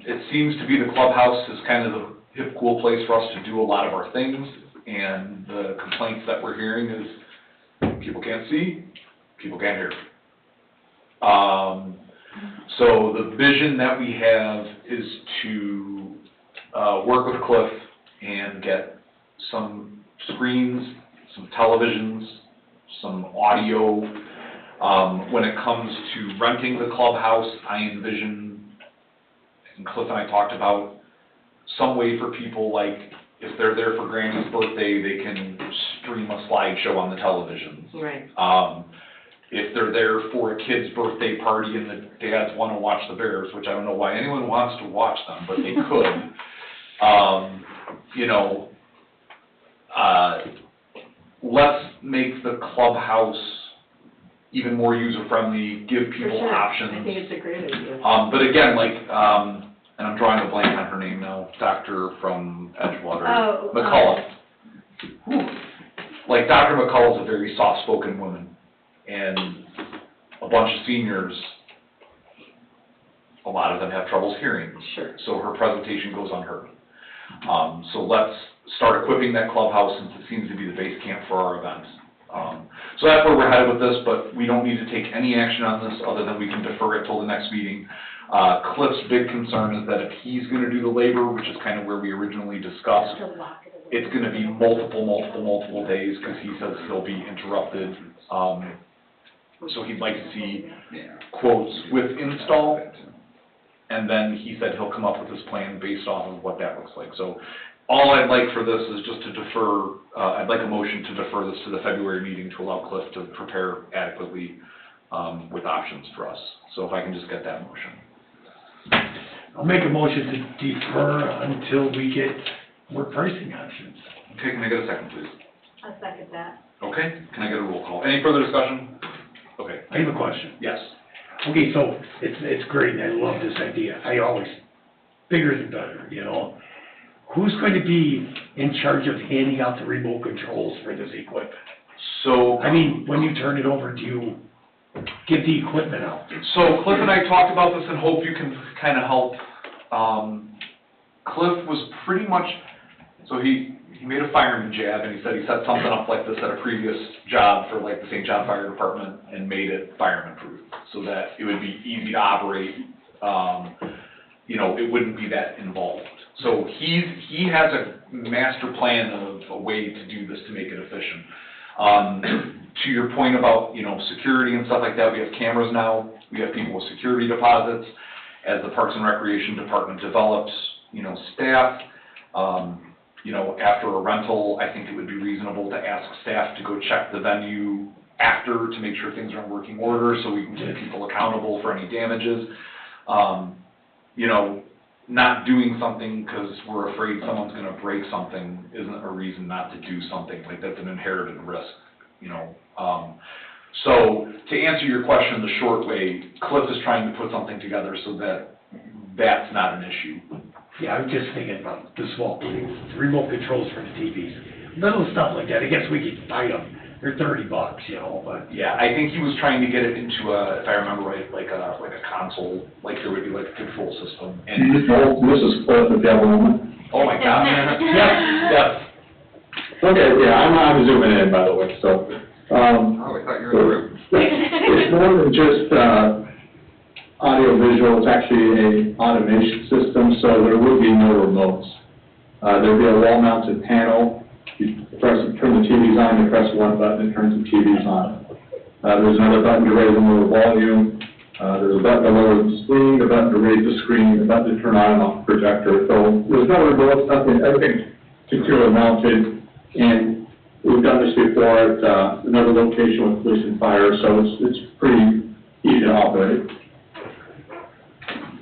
it seems to be the clubhouse is kind of the hip, cool place for us to do a lot of our things, and the complaints that we're hearing is people can't see, people can't hear. So the vision that we have is to work with Cliff and get some screens, some televisions, some audio. When it comes to renting the clubhouse, I envision, and Cliff and I talked about, some way for people, like, if they're there for Granny's birthday, they can stream a slideshow on the television. Right. If they're there for a kid's birthday party and the dads want to watch the Bears, which I don't know why anyone wants to watch them, but they could, let's make the clubhouse even more user-friendly, give For people sure. options. I think it's a great idea. But again, like, and I'm drawing a blank on her name now, Doctor from Edgewater. Oh, McCullough. Like, Dr. McCullough's a very soft-spoken woman, and a bunch of seniors, a lot of them have troubles hearing. Sure. So her presentation goes unheard. So let's start equipping that clubhouse, since it seems to be the base camp for our events. So that's where we're headed with this, but we don't need to take any action on this other than we can defer it till the next meeting. Cliff's big concern is that if he's gonna do the labor, which is kind of where we originally discussed, it's gonna be multiple days, because he says he'll be interrupted. So he'd like to see quotes with install, and then he said he'll come up with his plan based off of what that looks like. So all I'd like for this is just to defer, I'd like a motion to defer this to the February meeting to allow Cliff to prepare adequately with options for us. So if I can just get that motion. I'll make a motion to defer until we get more pricing options. Okay, can I get a second, please? I'll second that. Okay, can I get a roll call? Any further discussion? Okay, I have a question. yes. Okay, so it's great, I love this idea. I always, bigger is better, you know? Who's going to be in charge of handing out the remote controls for this equipment? So, I mean, when you turn it over, do you give the equipment out? so Cliff and I talked about this and hope you can kind of help. Cliff was pretty much, so he made a fireman jab, and he said he set something up like this at a previous job for like the St. John Fire Department and made it fireman-proof, so that it would be easy to operate, it wouldn't be that involved. So he has a master plan of a way to do this to make it efficient. To your point about, security and stuff like that, we have cameras now, we have people with security deposits. As the Parks and Recreation Department develops, staff, after a rental, I think it would be reasonable to ask staff to go check the venue after to make sure things are in working order, so we can keep people accountable for any damages. Not doing something because we're afraid someone's gonna break something isn't a reason not to do something, like that's an inherited risk, So, to answer your question the short way, Cliff is trying to put something together so that that's not an issue Yeah, I was just thinking about the small things, remote controls for the TVs, little stuff like that. I guess we could buy them. They're $30, you know, but. Yeah, I think he was trying to get it into a, if I remember right, like a console, like there would be like a control system. And, This is Cliff, if you have a moment. oh my God. Yes. Okay, yeah, I'm zooming in, by the way, so, Oh, I thought you were in the room. it's more than just, audio visual, it's actually a automation system, so there would be no remotes. There'd be a wall-mounted panel, you turn the TVs on, you press one button, it turns the TVs on. There's another button to raise and lower volume, there's a button to lower the screen, a button to raise the screen, a button to turn on and off the projector, so there's no remotes, nothing, everything's securely mounted, and we've done this before at, another location with police and fire, so it's pretty easy to operate.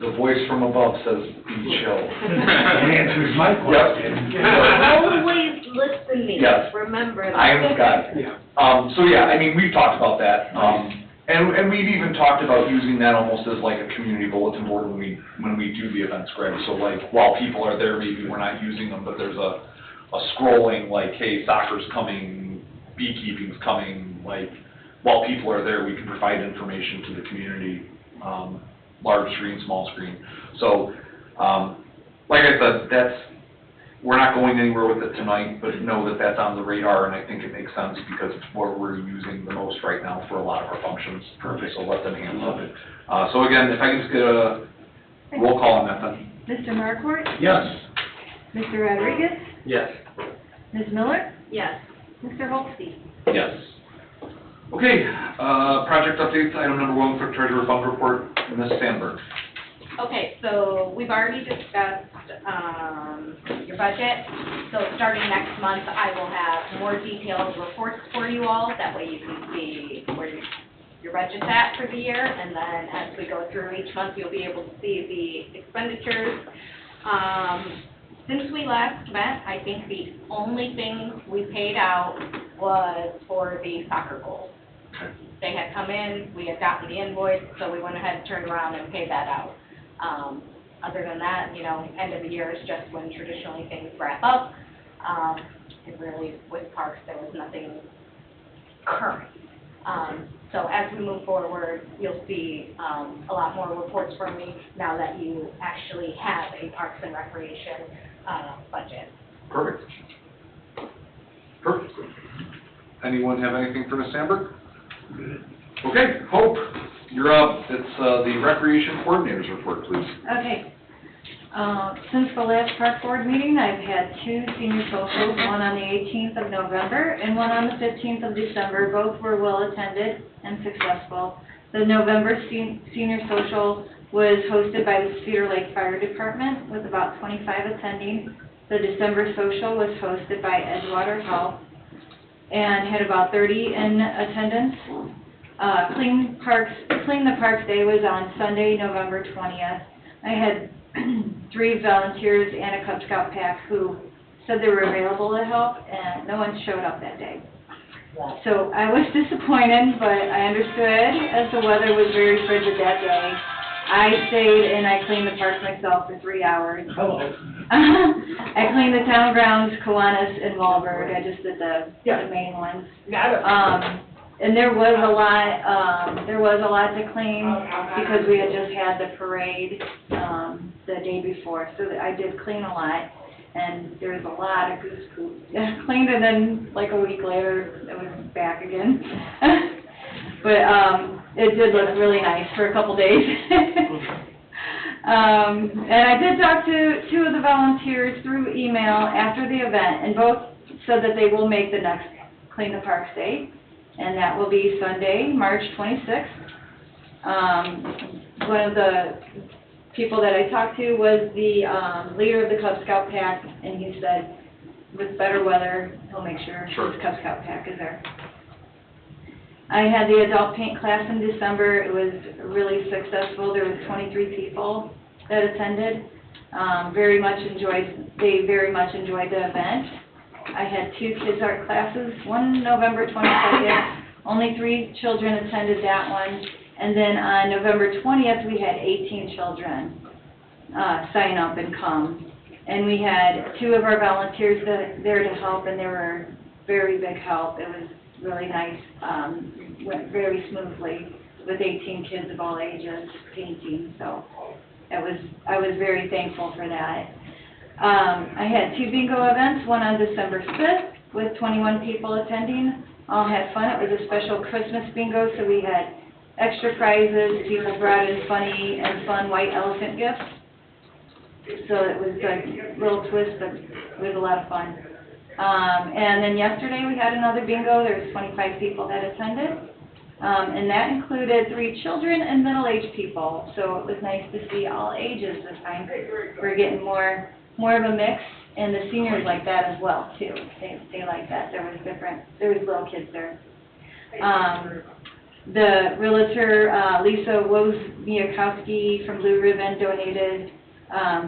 The voice from above says, be chill. That answers my question. Always listening. Yes. Remember that. I am Scott. Yeah. So yeah, I mean, we've talked about that, and we've even talked about using that almost as like a community bulletin board when we do the events, Greg. So like, while people are there, maybe we're not using them, but there's a scrolling, like, hey, soccer's coming, beekeeping's coming, like, while people are there, we can provide information to the community, large screen, small screen. So, like I said, we're not going anywhere with it tonight, but know that that's on the radar, and I think it makes sense because it's what we're using the most right now for a lot of our functions. Perfect. So let them handle it. So again, if I can just get a roll call on that then. Mr. Markort? Yes. Mr. Rodriguez? Yes. Ms. Miller? Yes. Mr. Holtzby? Yes. Okay, project updates, item number 1, clerk treasurer fund report, Ms. Sandberg. Okay, so we've already discussed, your budget. So starting next month, I will have more detailed reports for you all. That way you can see where your budget's at for the year. And then as we go through each month, you'll be able to see the expenditures. Since we last met, I think the only thing we paid out was for the soccer goals. Okay. They had come in, we had gotten the invoice, so we went ahead and turned around and paid that out. Other than that, you know, end of the year is just when traditionally things wrap up. And really, with parks, there was nothing current. So as we move forward, you'll see a lot more reports from me now that you actually have a Parks and Recreation budget. Perfect. Perfect. Anyone have anything for Ms. Sandberg? Okay, Hope, you're up. It's the Recreation Coordinators report, please. Okay. Since the last park board meeting, I've had 2 senior socials, one on the 18th of November and one on the 15th of December. Both were well attended and successful. The November senior social was hosted by the Cedar Lake Fire Department with about 25 attending. The December social was hosted by Edgewater Health and had about 30 in attendance. Clean the Parks Day was on Sunday, November 20th. I had 3 volunteers and a Cub Scout pack who said they were available to help, and no one showed up that day. So I was disappointed, but I understood as the weather was very frigid that day. I stayed and I cleaned the parks myself for 3 hours. Hello. I cleaned the town grounds, Kiwanis and Wahlberg. I just did the main ones. Got it. And there was a lot to clean because we had just had the parade, the day before. So I did clean a lot, and there was a lot of goose poop. Cleaned and then like a week later, it was back again. But, it did look really nice for a couple days. And I did talk to 2 of the volunteers through email after the event, and both said that they will make the next Clean the Parks Day, and that will be Sunday, March 26th. One of the people that I talked to was the leader of the Cub Scout pack, and he said with better weather, he'll make sure his Cub Scout pack is there. I had the adult paint class in December. It was really successful. There was 23 people that attended. They very much enjoyed the event. I had 2 kids art classes, one November 22nd. Only 3 children attended that one. And then on November 20th, we had 18 children. sign up and come. And we had 2 of our volunteers there to help, and they were very big help. It was really nice, went very smoothly with 18 kids of all ages painting, so I was very thankful for that. I had 2 bingo events, one on December 5th with 21 people attending. All had fun. It was a special Christmas bingo, so we had extra prizes. People brought in funny and fun white elephant gifts. So it was a little twist, but it was a lot of fun. And then yesterday we had another bingo. There was 25 people that attended. And that included 3 children and middle-aged people. So it was nice to see all ages this time. We're getting more of a mix, and the seniors like that as well, too. They like that. There was little kids there. The realtor, Lisa Wozniakowski from Blue Ribbon donated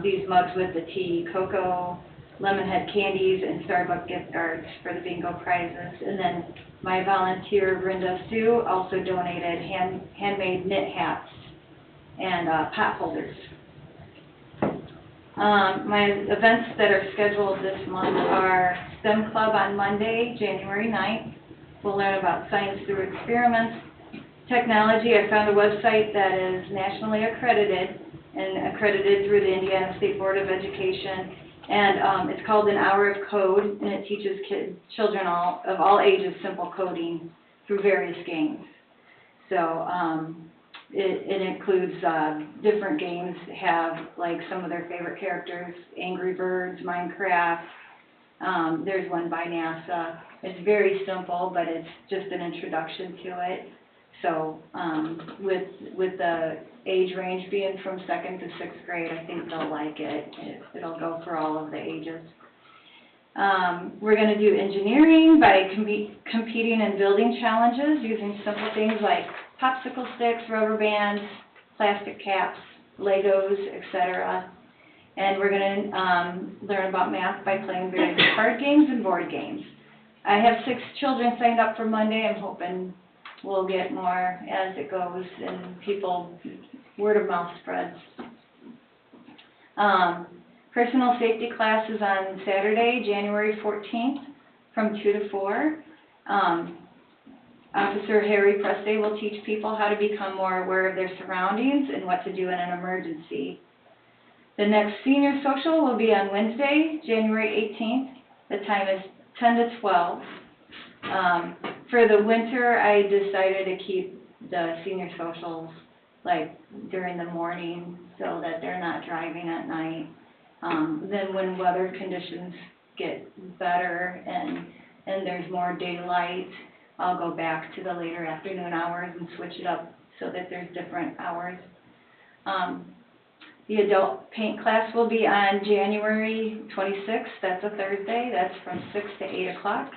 these mugs with the tea, cocoa, Lemonhead candies, and Starbucks gift cards for the bingo prizes. And then my volunteer, Brenda Sue, also donated handmade knit hats and pot holders. My events that are scheduled this month are STEM Club on Monday, January 9th. We'll learn about science through experiments. Technology, I found a website that is nationally accredited and accredited through the Indiana State Board of Education. And it's called An Hour of Code, and it teaches children of all ages simple coding through various games. So it includes different games, have like some of their favorite characters, Angry Birds, Minecraft. There's one by NASA. It's very simple, but it's just an introduction to it. So with the age range being from 2nd to 6th grade, I think they'll like it. It'll go for all of the ages. We're going to do engineering by competing in building challenges using simple things like popsicle sticks, rubber bands, plastic caps, Legos, etc. And we're going to learn about math by playing various card games and board games. I have 6 children signed up for Monday. I'm hoping we'll get more as it goes and people, word of mouth spreads. Personal safety class is on Saturday, January 14th from 2 to 4. Officer Harry Preste will teach people how to become more aware of their surroundings and what to do in an emergency. The next senior social will be on Wednesday, January 18th. The time is 10 to 12. For the winter, I decided to keep the senior socials like during the morning so that they're not driving at night. Then when weather conditions get better and there's more daylight, I'll go back to the later afternoon hours and switch it up so that there's different hours. The adult paint class will be on January 26th. That's a Thursday. That's from 6 to 8 o'clock.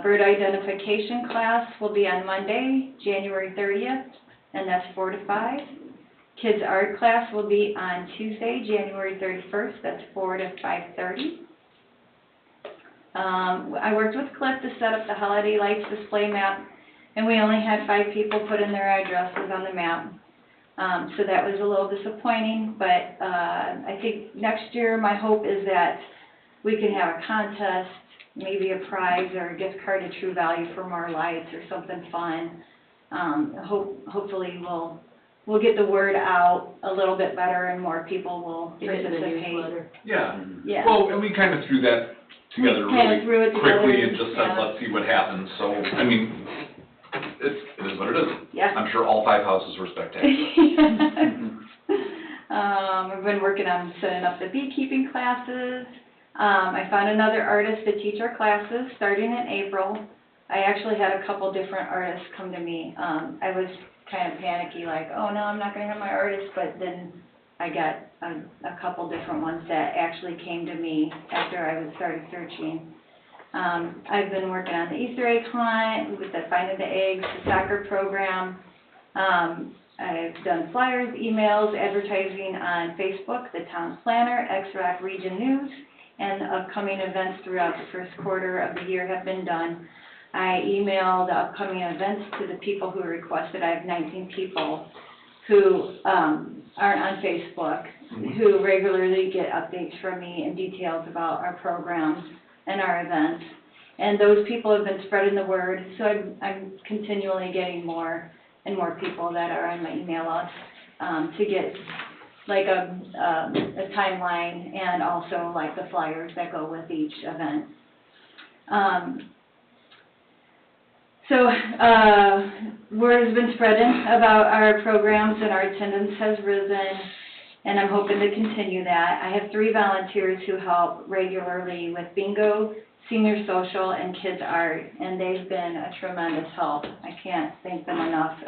Bird identification class will be on Monday, January 30th, and that's 4 to 5. Kids art class will be on Tuesday, January 31st, that's 4 to 5:30. I worked with Cliff to set up the holiday lights display map, and we only had 5 people put in their addresses on the map. So that was a little disappointing, but I think next year my hope is that we can have a contest, maybe a prize or a gift card to True Value for more lights or something fun. Hopefully we'll get the word out a little bit better and more people will participate. Yeah. Yeah. Well, and we kind of threw that together We kind of threw it really quickly together, and just said, yeah. let's see what happens. So, I mean, it is what it is. Yeah. I'm sure all 5 houses were spectacular. I've been working on setting up the beekeeping classes. I found another artist to teach our classes starting in April. I actually had a couple different artists come to me. I was kind of panicky, like, oh no, I'm not going to have my artist, but then I got a couple different ones that actually came to me after I started searching. I've been working on the Easter egg hunt, with the Finding the Eggs, the soccer program. I've done flyers, emails, advertising on Facebook, the Town Planner, XROC Region News, and upcoming events throughout the first quarter of the year have been done. I emailed the upcoming events to the people who requested. I have 19 people who aren't on Facebook, who regularly get updates from me and details about our programs and our events. And those people have been spreading the word, so I'm continually getting more and more people that are on my email list, to get like a timeline and also like the flyers that go with each event. So, word has been spreading about our programs and our attendance has risen, and I'm hoping to continue that. I have 3 volunteers who help regularly with bingo, senior social, and kids art, and they've been a tremendous help. I can't thank them enough.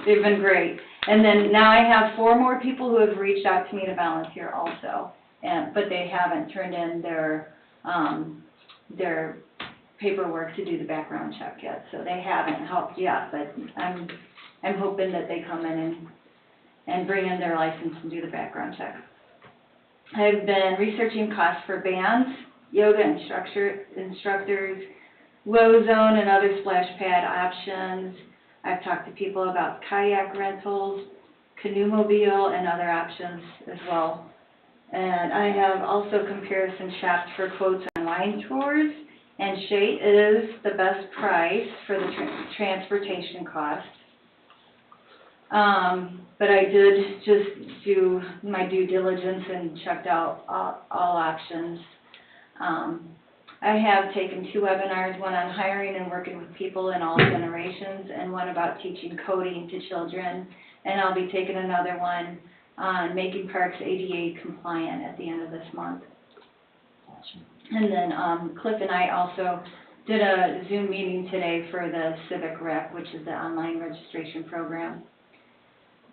They've been great. And then now I have 4 more people who have reached out to me to volunteer also, but they haven't turned in their paperwork to do the background check yet, so they haven't helped yet, but I'm hoping that they come in and bring in their license and do the background check. I've been researching costs for bands, yoga instructors, WOZone and other splash pad options. I've talked to people about kayak rentals, canoe mobile, and other options as well. And I have also comparison shopped for quotes on wine tours, and Shea is the best price for the transportation cost. But I did just do my due diligence and checked out all options. I have taken 2 webinars, one on hiring and working with people in all generations, and one about teaching coding to children. And I'll be taking another one on making parks ADA compliant at the end of this month. And then Cliff and I also did a Zoom meeting today for the Civic Rep, which is the online registration program.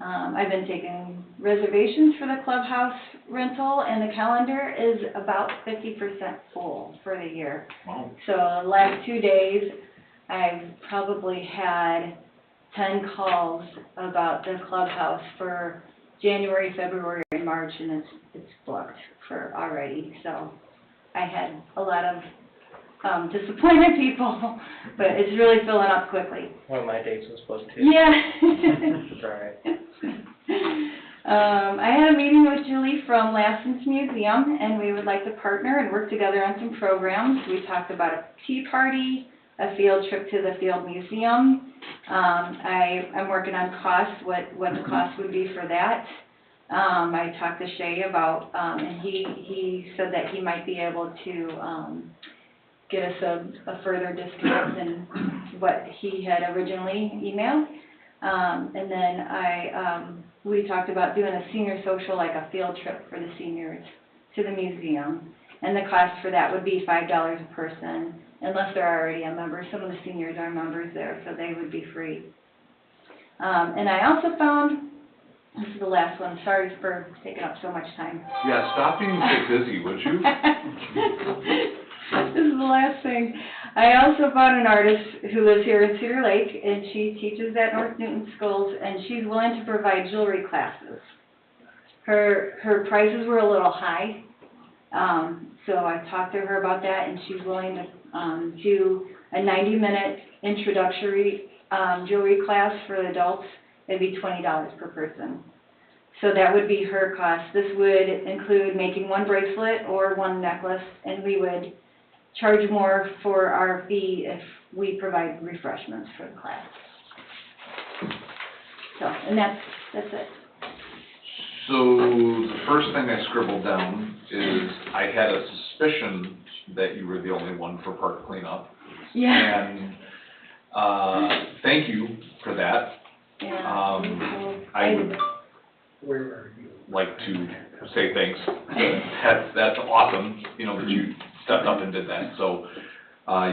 I've been taking reservations for the clubhouse rental, and the calendar is about 50% full for the year. Wow. So the last 2 days, I've probably had 10 calls about the clubhouse for January, February, and March, and it's booked for already. So I had a lot of disappointed people, but it's really filling up quickly. One of my dates was booked too. Yeah. It's all right. I had a meeting with Julie from Lassen's Museum, and we would like to partner and work together on some programs. We talked about a tea party, a field trip to the Field Museum. I'm working on costs, what the cost would be for that. I talked to Shea about, and he said that he might be able to get us a further discount than what he had originally emailed. And then we talked about doing a senior social, like a field trip for the seniors to the museum. And the cost for that would be $5 a person, unless they're already a member. Some of the seniors are members there, so they would be free. And I also found, this is the last one, sorry for taking up so much time. Yeah, stop being so busy, would you? This is the last thing. I also found an artist who lives here in Cedar Lake, and she teaches at North Newton Schools, and she's willing to provide jewelry classes. Her prices were a little high, so I talked to her about that, and she's willing to do a 90-minute introductory jewelry class for adults. It'd be $20 per person. So that would be her cost. This would include making 1 bracelet or 1 necklace, and we would charge more for our fee if we provide refreshments for the class. So, and that's it. So the first thing I scribbled down is I had a suspicion that you were the only one for park cleanup. Yeah. And thank you for that. Yeah. I would like to say thanks. That's awesome, you know, that you stepped up and did that. So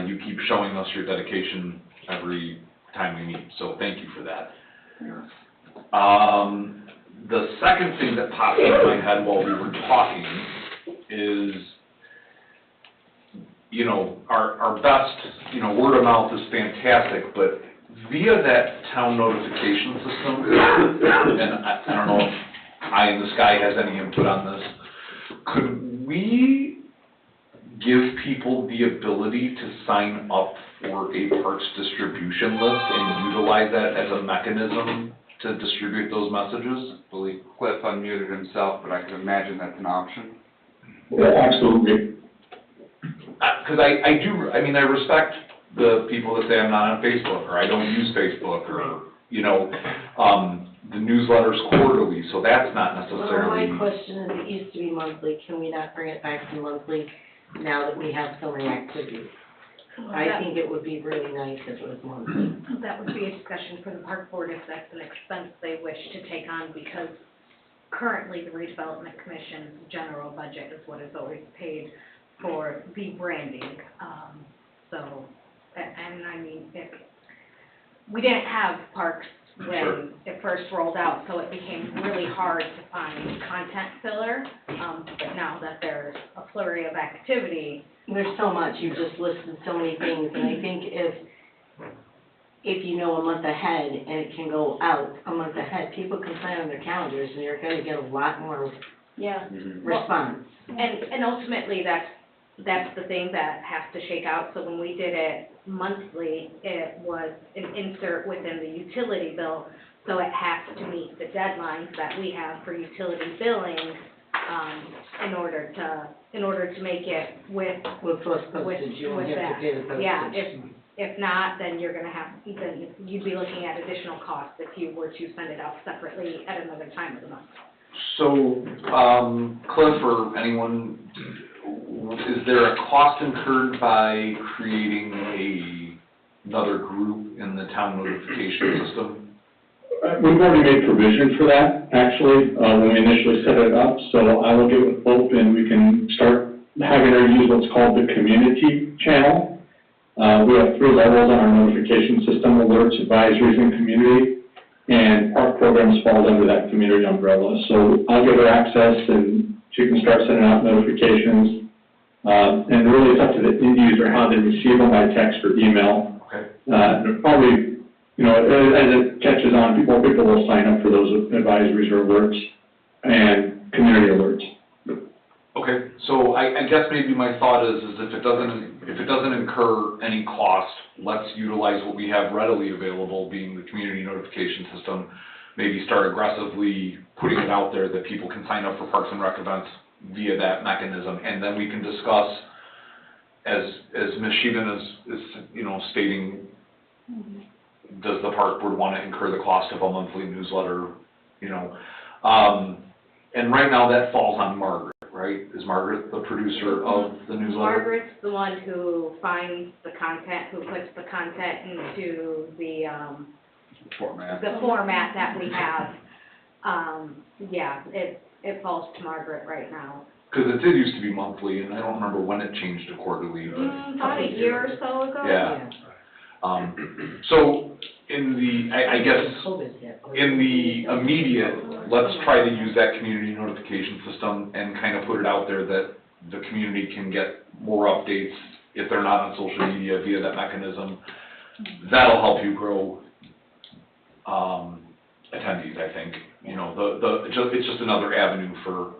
you keep showing us your dedication every time we meet, so thank you for that. The second thing that popped into my head while we were talking is, you know, our best, you know, word of mouth is fantastic, but via that town notification system, and I don't know if Eye in the Sky has any input on this, could we give people the ability to sign up for a parks distribution list and utilize that as a mechanism to distribute those messages? I believe Cliff unmuted himself, but I can imagine that's an option. Absolutely. Because I mean, I respect the people that say I'm not on Facebook, or I don't use Facebook, or, you know, the newsletter's quarterly, so that's not Well, necessarily. my question is, it used to be monthly, can we not bring it back to monthly now that we have so many activities? I think it would be really nice if it was monthly. That would be a discussion for the park board if that's an expense they wish to take on, because currently the redevelopment commission's general budget is what is always paid for the branding. So, and I mean, we didn't have parks Sure. when it first rolled out, so it became really hard to find content filler. But now that there's a flurry of activity, There's so much, you just listed so many things, and I think if you know a month ahead and it can go out a month ahead, people can plan on their calendars and you're gonna get a lot more yeah. response. And ultimately, that's the thing that has to shake out. So when we did it monthly, it was an insert within the utility bill, so it has to meet the deadlines that we have for utility billing, in order to make it with, With postage, you won't with have to pay the postage. yeah, if not, then you're gonna have, then you'd be looking at additional costs if you were to send it out separately at another time of the month. So, Cliff or anyone, is there a cost incurred by creating another group in the town notification system? We've already made provision for that, actually, when we initially set it up, so I will get with Hope and we can start having her use what's called the community channel. We have 3 levels on our notification system: alerts, advisories, and community, and park programs falls under that community umbrella. So I'll give her access and she can start sending out notifications. And really it's up to the end user how they receive them, by text or email. Okay. Probably, you know, as it catches on, people will sign up for those advisories or alerts and community alerts. Okay, so I guess maybe my thought is if it doesn't incur any cost, let's utilize what we have readily available, being the community notification system. Maybe start aggressively putting it out there that people can sign up for Parks and Rec events via that mechanism, and then we can discuss, as Ms. Sheehan is you know, stating, does the park board want to incur the cost of a monthly newsletter, you know? And right now that falls on Margaret, right? Is Margaret the producer of the newsletter? Margaret's the one who finds the content, who puts the content into the Format. format that we have. Yeah, it falls to Margaret right now. Because it did used to be monthly, and I don't remember when it changed to quarterly, but. About a year or so ago. Yeah. So in the, I guess, COVID hit. in the immediate, let's try to use that community notification system and kind of put it out there that the community can get more updates if they're not on social media via that mechanism. That'll help you grow, attendees, I think. You know, it's just another avenue for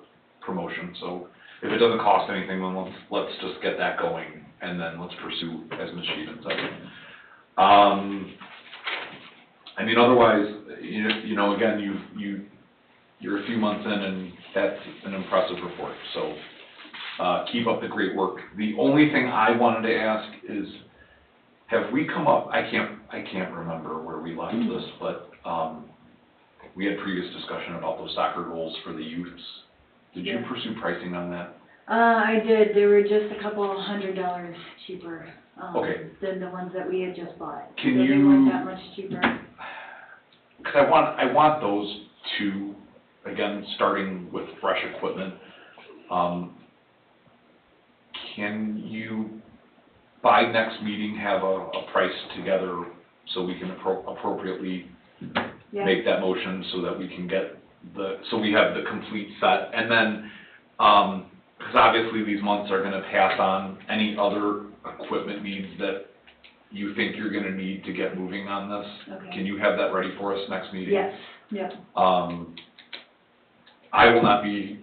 promotion, so if it doesn't cost anything, then let's just get that going, and then let's pursue, as Ms. Sheehan said. I mean, otherwise, you know, again, you're a few months in, and that's an impressive report, so, keep up the great work. The only thing I wanted to ask is, have we come up, I can't remember where we left this, but, we had previous discussion about those soccer goals for the youths. Did you pursue pricing on that? I did, they were just a couple $100 cheaper, Okay. than the ones that we had just bought. Can So they you- weren't that much cheaper. Because I want those two, again, starting with fresh equipment. Can you, by next meeting, have a price together so we can appropriately Yeah. make that motion so that we can get so we have the complete set? And then, because obviously these months are gonna pass on any other equipment needs that you think you're gonna need to get moving on this. Okay. Can you have that ready for us next meeting? Yes, yeah. I will not be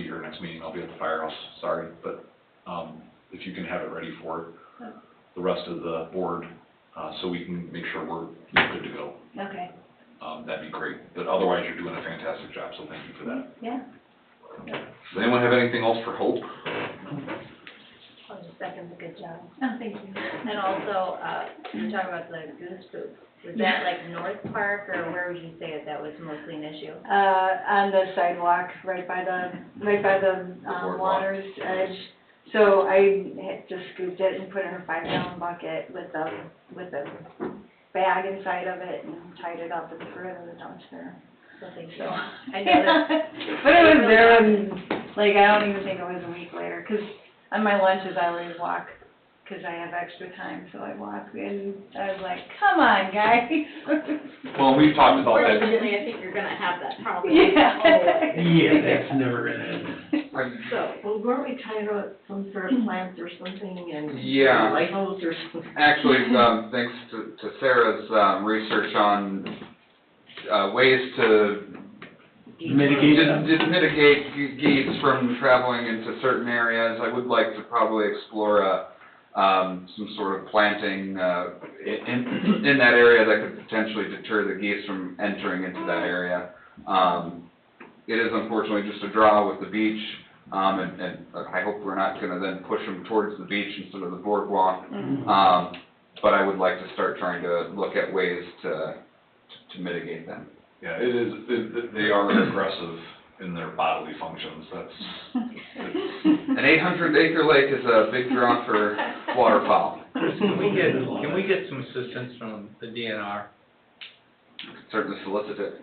here next meeting, I'll be at the firehouse, sorry, but, if you can have it ready for the rest of the board, so we can make sure we're good to go. Okay. that'd be great. But otherwise, you're doing a fantastic job, so thank you for that. Yeah. Does anyone have anything else for Hope? I'll just second the good job. Oh, thank you. And also, you talk about the goose poop. Was that like North Park, or where would you say that was mostly an issue? On the sidewalk, right by the boardwalk. water's edge. So I had just scooped it and put it in a 5-gallon bucket with a bag inside of it and tied it up and threw it in the dumpster. So thank you. So, I know that. but it was there and, like, I don't even think it was a week later, 'cause on my lunches I always walk, 'cause I have extra time, so I walk, and I was like, come on, guys. Well, we've talked about that. Unfortunately, I think you're gonna have that problem. Yeah. Yeah, that's never gonna end. So, well, weren't we talking about some sort of plants or something and Yeah. lighthouse or something? Actually, thanks to Sarah's, research on, ways to Mitigate them. just mitigate geese from traveling into certain areas, I would like to probably explore, some sort of planting, in that area that could potentially deter the geese from entering into that area. It is unfortunately just a draw with the beach, and I hope we're not gonna then push them towards the beach instead of the boardwalk. But I would like to start trying to look at ways to mitigate them. Yeah, they are aggressive in their bodily functions, An 800-acre lake is a big draw for waterfowl. Chris, can we get some assistance from the DNR? Certainly solicit it.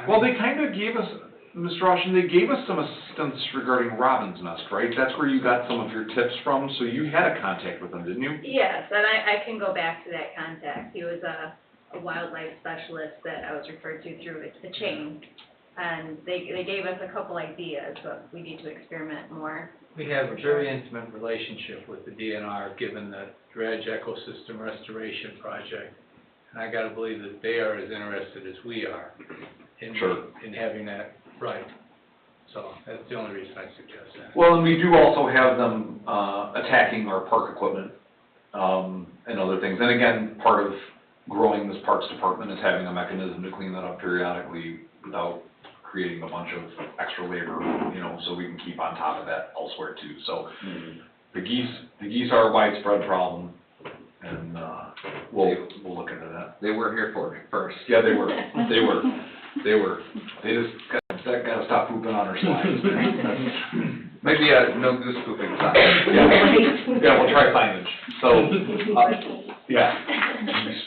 Well, they kind of gave us, Mr. Roshan, they gave us some assistance regarding Robin's Nest, right? That's where you got some of your tips from, so you had a contact with them, didn't you? Yes, and I can go back to that contact. He was a wildlife specialist that I was referred to through a chain. And they gave us a couple ideas, but we need to experiment more. We have a very intimate relationship with the DNR, given the Dredge Ecosystem Restoration Project. And I gotta believe that they are as interested as we are in, Sure. in having that right. So that's the only reason I suggest that. Well, and we do also have them attacking our park equipment and other things. And again, part of growing this parks department is having a mechanism to clean that up periodically without creating a bunch of extra labor, so we can keep on top of that elsewhere too. So the geese are a widespread problem, and we'll look into that. They were here for it first. Yeah, they were. They just gotta stop pooping on our slides. Maybe a no goose pooping sign. Yeah, we'll try signage. So, yeah,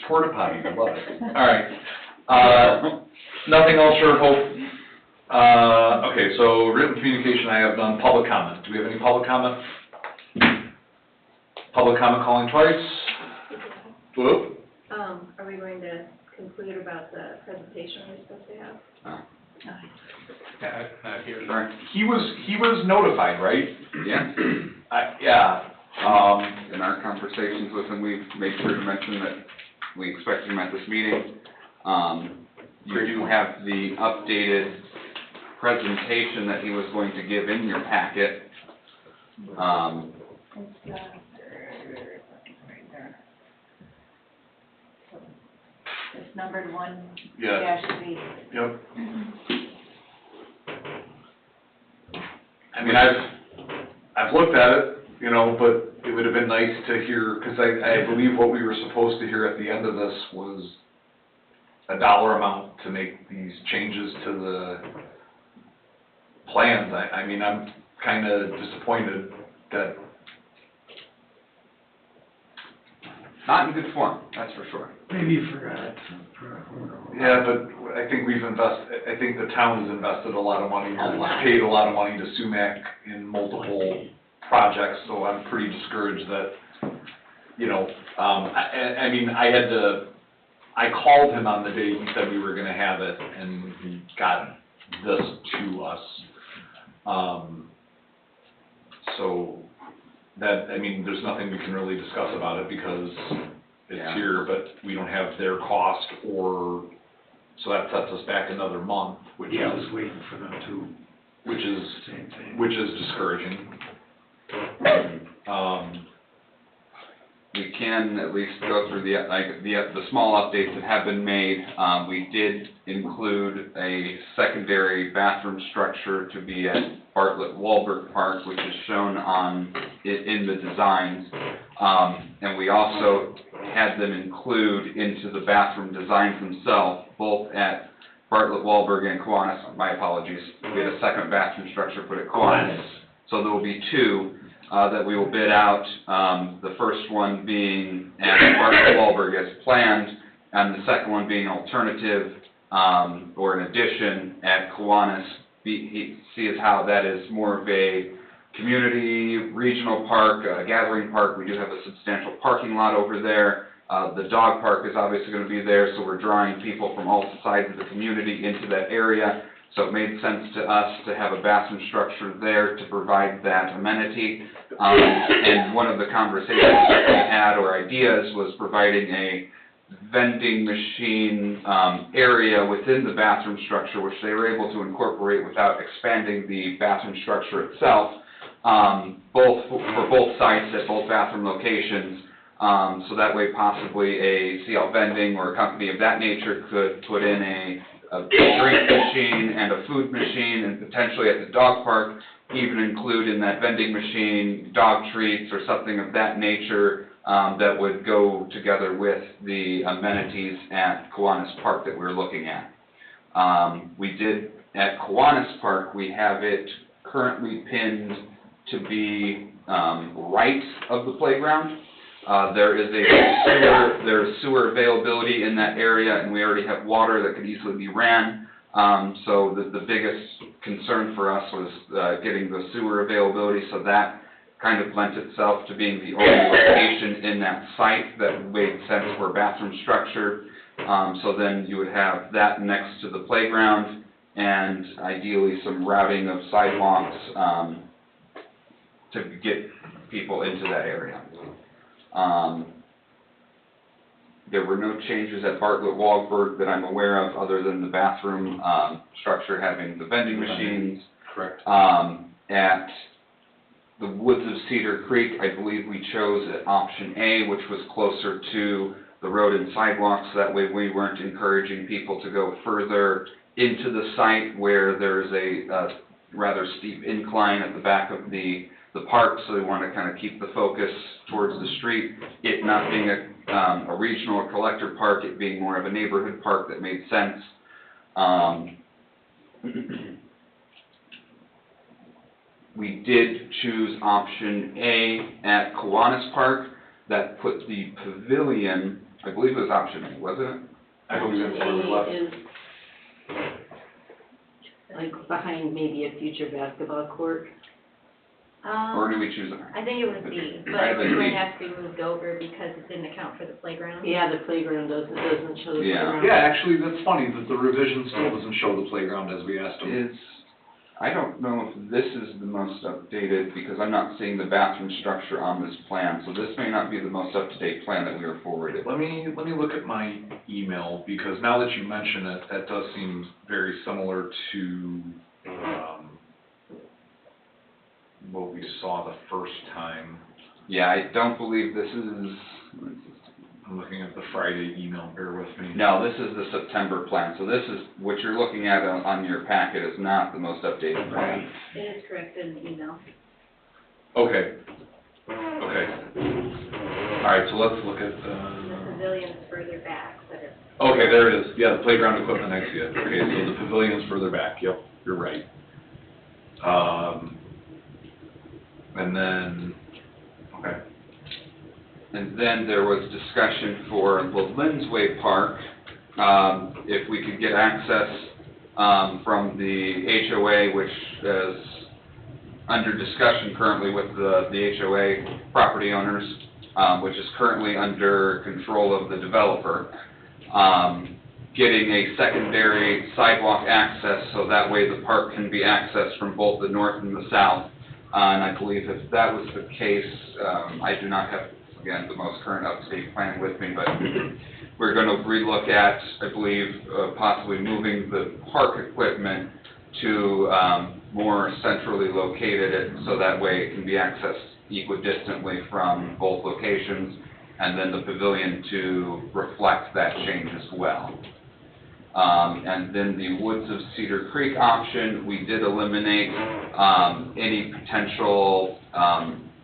porta potty, I love it. All right. Nothing else for Hope? Okay, so written communication I have done. Public comment. Do we have any public comment? Public comment calling twice. Whoop. Are we going to conclude about the presentation we're supposed to have? Here. Sorry. He was notified, right? Yeah. Yeah. In our conversations with him, we've made sure to mention that we expect him at this meeting. You do have the updated presentation that he was going to give in your packet. It's, right there. It's numbered 1-3. Yep. I mean, I've looked at it, but it would have been nice to hear, because I believe what we were supposed to hear at the end of this was a dollar amount to make these changes to the plans. I mean, I'm kind of disappointed that, Not in good form, that's for sure. Maybe you forgot. yeah, but I think I think the town has invested a lot of money, paid a lot of money to Sumac in multiple projects, so I'm pretty discouraged that, I mean, I called him on the day he said we were gonna have it, and he got this to us. So, that, I mean, there's nothing we can really discuss about it because it's Yeah. here, but we don't have their cost so that sets us back another month, which Yeah, I is, was waiting for them to, same thing. which is discouraging. we can at least go through the small updates that have been made. We did include a secondary bathroom structure to be at Bartlett Wahlberg Park, which is shown in the designs. And we also had them include into the bathroom designs themselves, both at Bartlett Wahlberg and Kiwanis. My apologies. We had a second bathroom structure put at Kiwanis. So there will be two that we will bid out. The first one being at Bartlett Wahlberg as planned, and the second one being alternative or an addition at Kiwanis. See as how that is more of a community regional park, gathering park. We do have a substantial parking lot over there. The dog park is obviously going to be there, so we're drawing people from all sides of the community into that area. So it made sense to us to have a bathroom structure there to provide that amenity. And one of the conversations that we had or ideas was providing a vending machine area within the bathroom structure, which they were able to incorporate without expanding the bathroom structure itself, for both sites at both bathroom locations. So that way possibly a CL Vending or a company of that nature could put in a drink machine and a food machine, and potentially at the dog park even include in that vending machine dog treats or something of that nature that would go together with the amenities at Kiwanis Park that we're looking at. We did, at Kiwanis Park, we have it currently pinned to be right of the playground. There's sewer availability in that area, and we already have water that could easily be ran. So the biggest concern for us was getting the sewer availability, so that kind of lent itself to being the only location in that site that made sense for a bathroom structure. So then you would have that next to the playground, and ideally some routing of sidewalks to get people into that area. There were no changes at Bartlett Wahlberg that I'm aware of, other than the bathroom structure having the vending machines. Correct. At the Woods of Cedar Creek, I believe we chose option A, which was closer to the road and sidewalks. That way we weren't encouraging people to go further into the site where there's a rather steep incline at the back of the park, so they want to kind of keep the focus towards the street. It not being a regional or collector park, it being more of a neighborhood park that made sense. We did choose option A at Kiwanis Park. That put the pavilion, I believe it was option A, wasn't it? I believe that's where we left. Is like behind maybe a future basketball court. Or do we choose it? I think it was B, but Might have it was been going B. to have to be moved over because it didn't account for the playground. Yeah, the playground doesn't show the Yeah. playground. Yeah, actually, that's funny that the revision still doesn't show the playground as we asked them. I don't know if this is the most updated, because I'm not seeing the bathroom structure on this plan, so this may not be the most up-to-date plan that we were forwarded. Let me look at my email, because now that you mention it, that does seem very similar to, what we saw the first time. Yeah, I don't believe this is, I'm looking at the Friday email, bear with me. no, this is the September plan, so this is, what you're looking at on your packet is not the most updated plan. It is correct in the email. Okay. Okay. All right, so let's look at, The pavilion's further back, but it's. okay, there it is. Yeah, the playground equipment, I see it. Okay, so the pavilion's further back. Yep, you're right. And then, okay. And then there was discussion for the Lindsway Park, if we could get access from the HOA, which is under discussion currently with the HOA property owners, which is currently under control of the developer, getting a secondary sidewalk access so that way the park can be accessed from both the north and the south. And I believe if that was the case, I do not have, again, the most current up-to-date plan with me, but we're going to relook at, I believe, possibly moving the park equipment to more centrally located, so that way it can be accessed equidistantly from both locations. and then the pavilion to reflect that change as well. And then the Woods of Cedar Creek option, we did eliminate any potential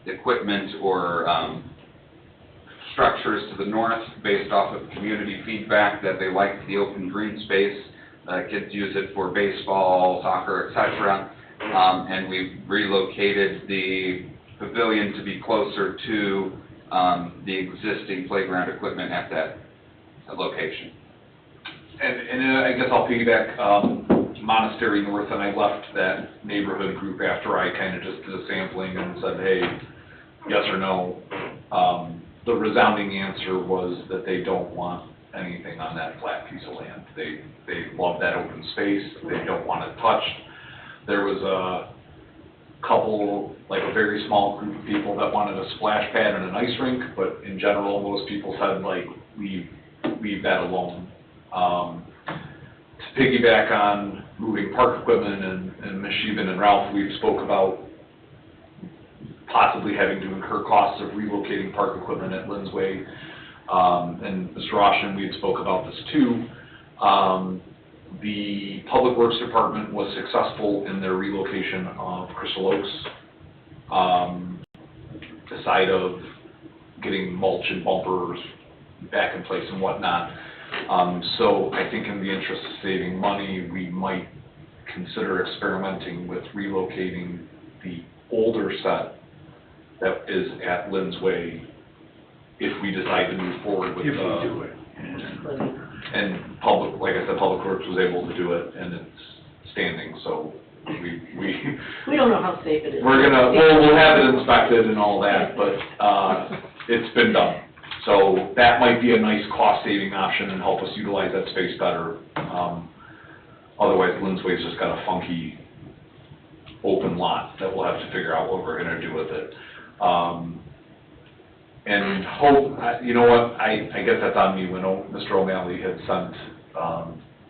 equipment or structures to the north based off of community feedback that they liked the open green space. Kids use it for baseball, soccer, etc. And we've relocated the pavilion to be closer to the existing playground equipment at that location. And I guess I'll piggyback, Monastery North, and I left that neighborhood group after I kind of just did a sampling and said, hey, yes or no. The resounding answer was that they don't want anything on that flat piece of land. They love that open space, they don't want it touched. There was a couple, like a very small group of people that wanted a splash pad and an ice rink, but in general, most people said, like, leave that alone. To piggyback on moving park equipment, and Ms. Sheehan and Ralph, we've spoke about possibly having to incur costs of relocating park equipment at Lynn's Way. And Mr. Roshan, we had spoke about this too. The Public Works Department was successful in their relocation of Crystal Oaks. The side of getting mulch and bumpers back in place and whatnot. So I think in the interest of saving money, we might consider experimenting with relocating the older set that is at Lynn's Way if we decide to move forward with If we do it. and public, like I said, Public Works was able to do it, and it's standing, so We don't know how safe it is. we'll have it inspected and all that, but, it's been done. So that might be a nice cost-saving option and help us utilize that space better. Otherwise, Lynn's Way's just got a funky open lot that we'll have to figure out what we're gonna do with it. And hope, you know what, I guess that's on me. When Mr. O'Malley had sent,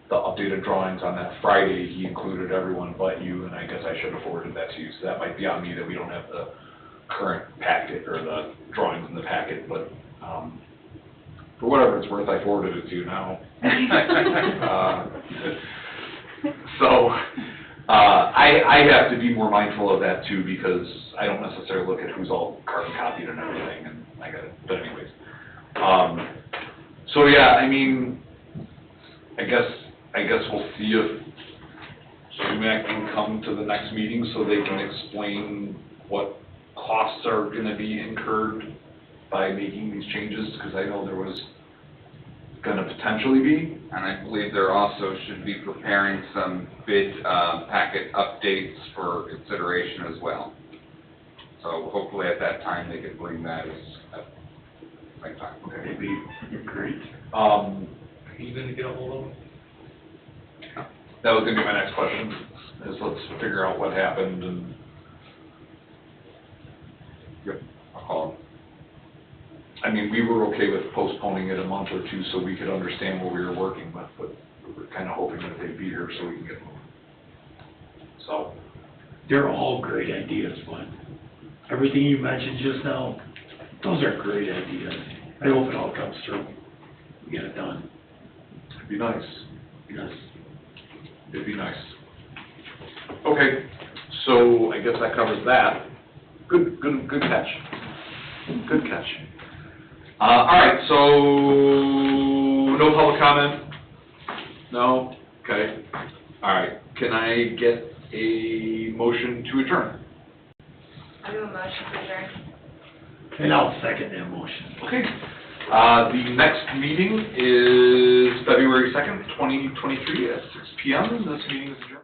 the updated drawings on that Friday, he included everyone but you, and I guess I should have forwarded that to you. So that might be on me that we don't have the current packet or the drawings in the packet, but, for whatever it's worth, I forwarded it to you now. So, I have to be more mindful of that too, because I don't necessarily look at who's all carbon copied and everything, and I got it, but anyways. So yeah, I mean, I guess we'll see if SUMAC can come to the next meeting so they can explain what costs are gonna be incurred by making these changes, because I know there was gonna potentially be. And I believe there also should be preparing some bid packet updates for consideration as well. So hopefully at that time they could bring that as at the same time. Okay. It'd be great. Are you gonna get a hold of them? That was gonna be my next question, is let's figure out what happened and. Yep, I'll call them. I mean, we were okay with postponing it a month or two so we could understand what we were working with, but we were kind of hoping that they'd be here so we can get moving. So, They're all great ideas, but everything you mentioned just now, those are great ideas. I hope it all comes through. We get it done. it'd be nice. Yes. It'd be nice. Okay, so I guess that covers that. Good catch. Good catch. All right, so no public comment? No? Okay. All right, can I get a motion to adjourn? I do a motion to adjourn. And I'll second that motion. Okay. The next meeting is February 2nd, 2023 at 6 p.m. This meeting is adjourned.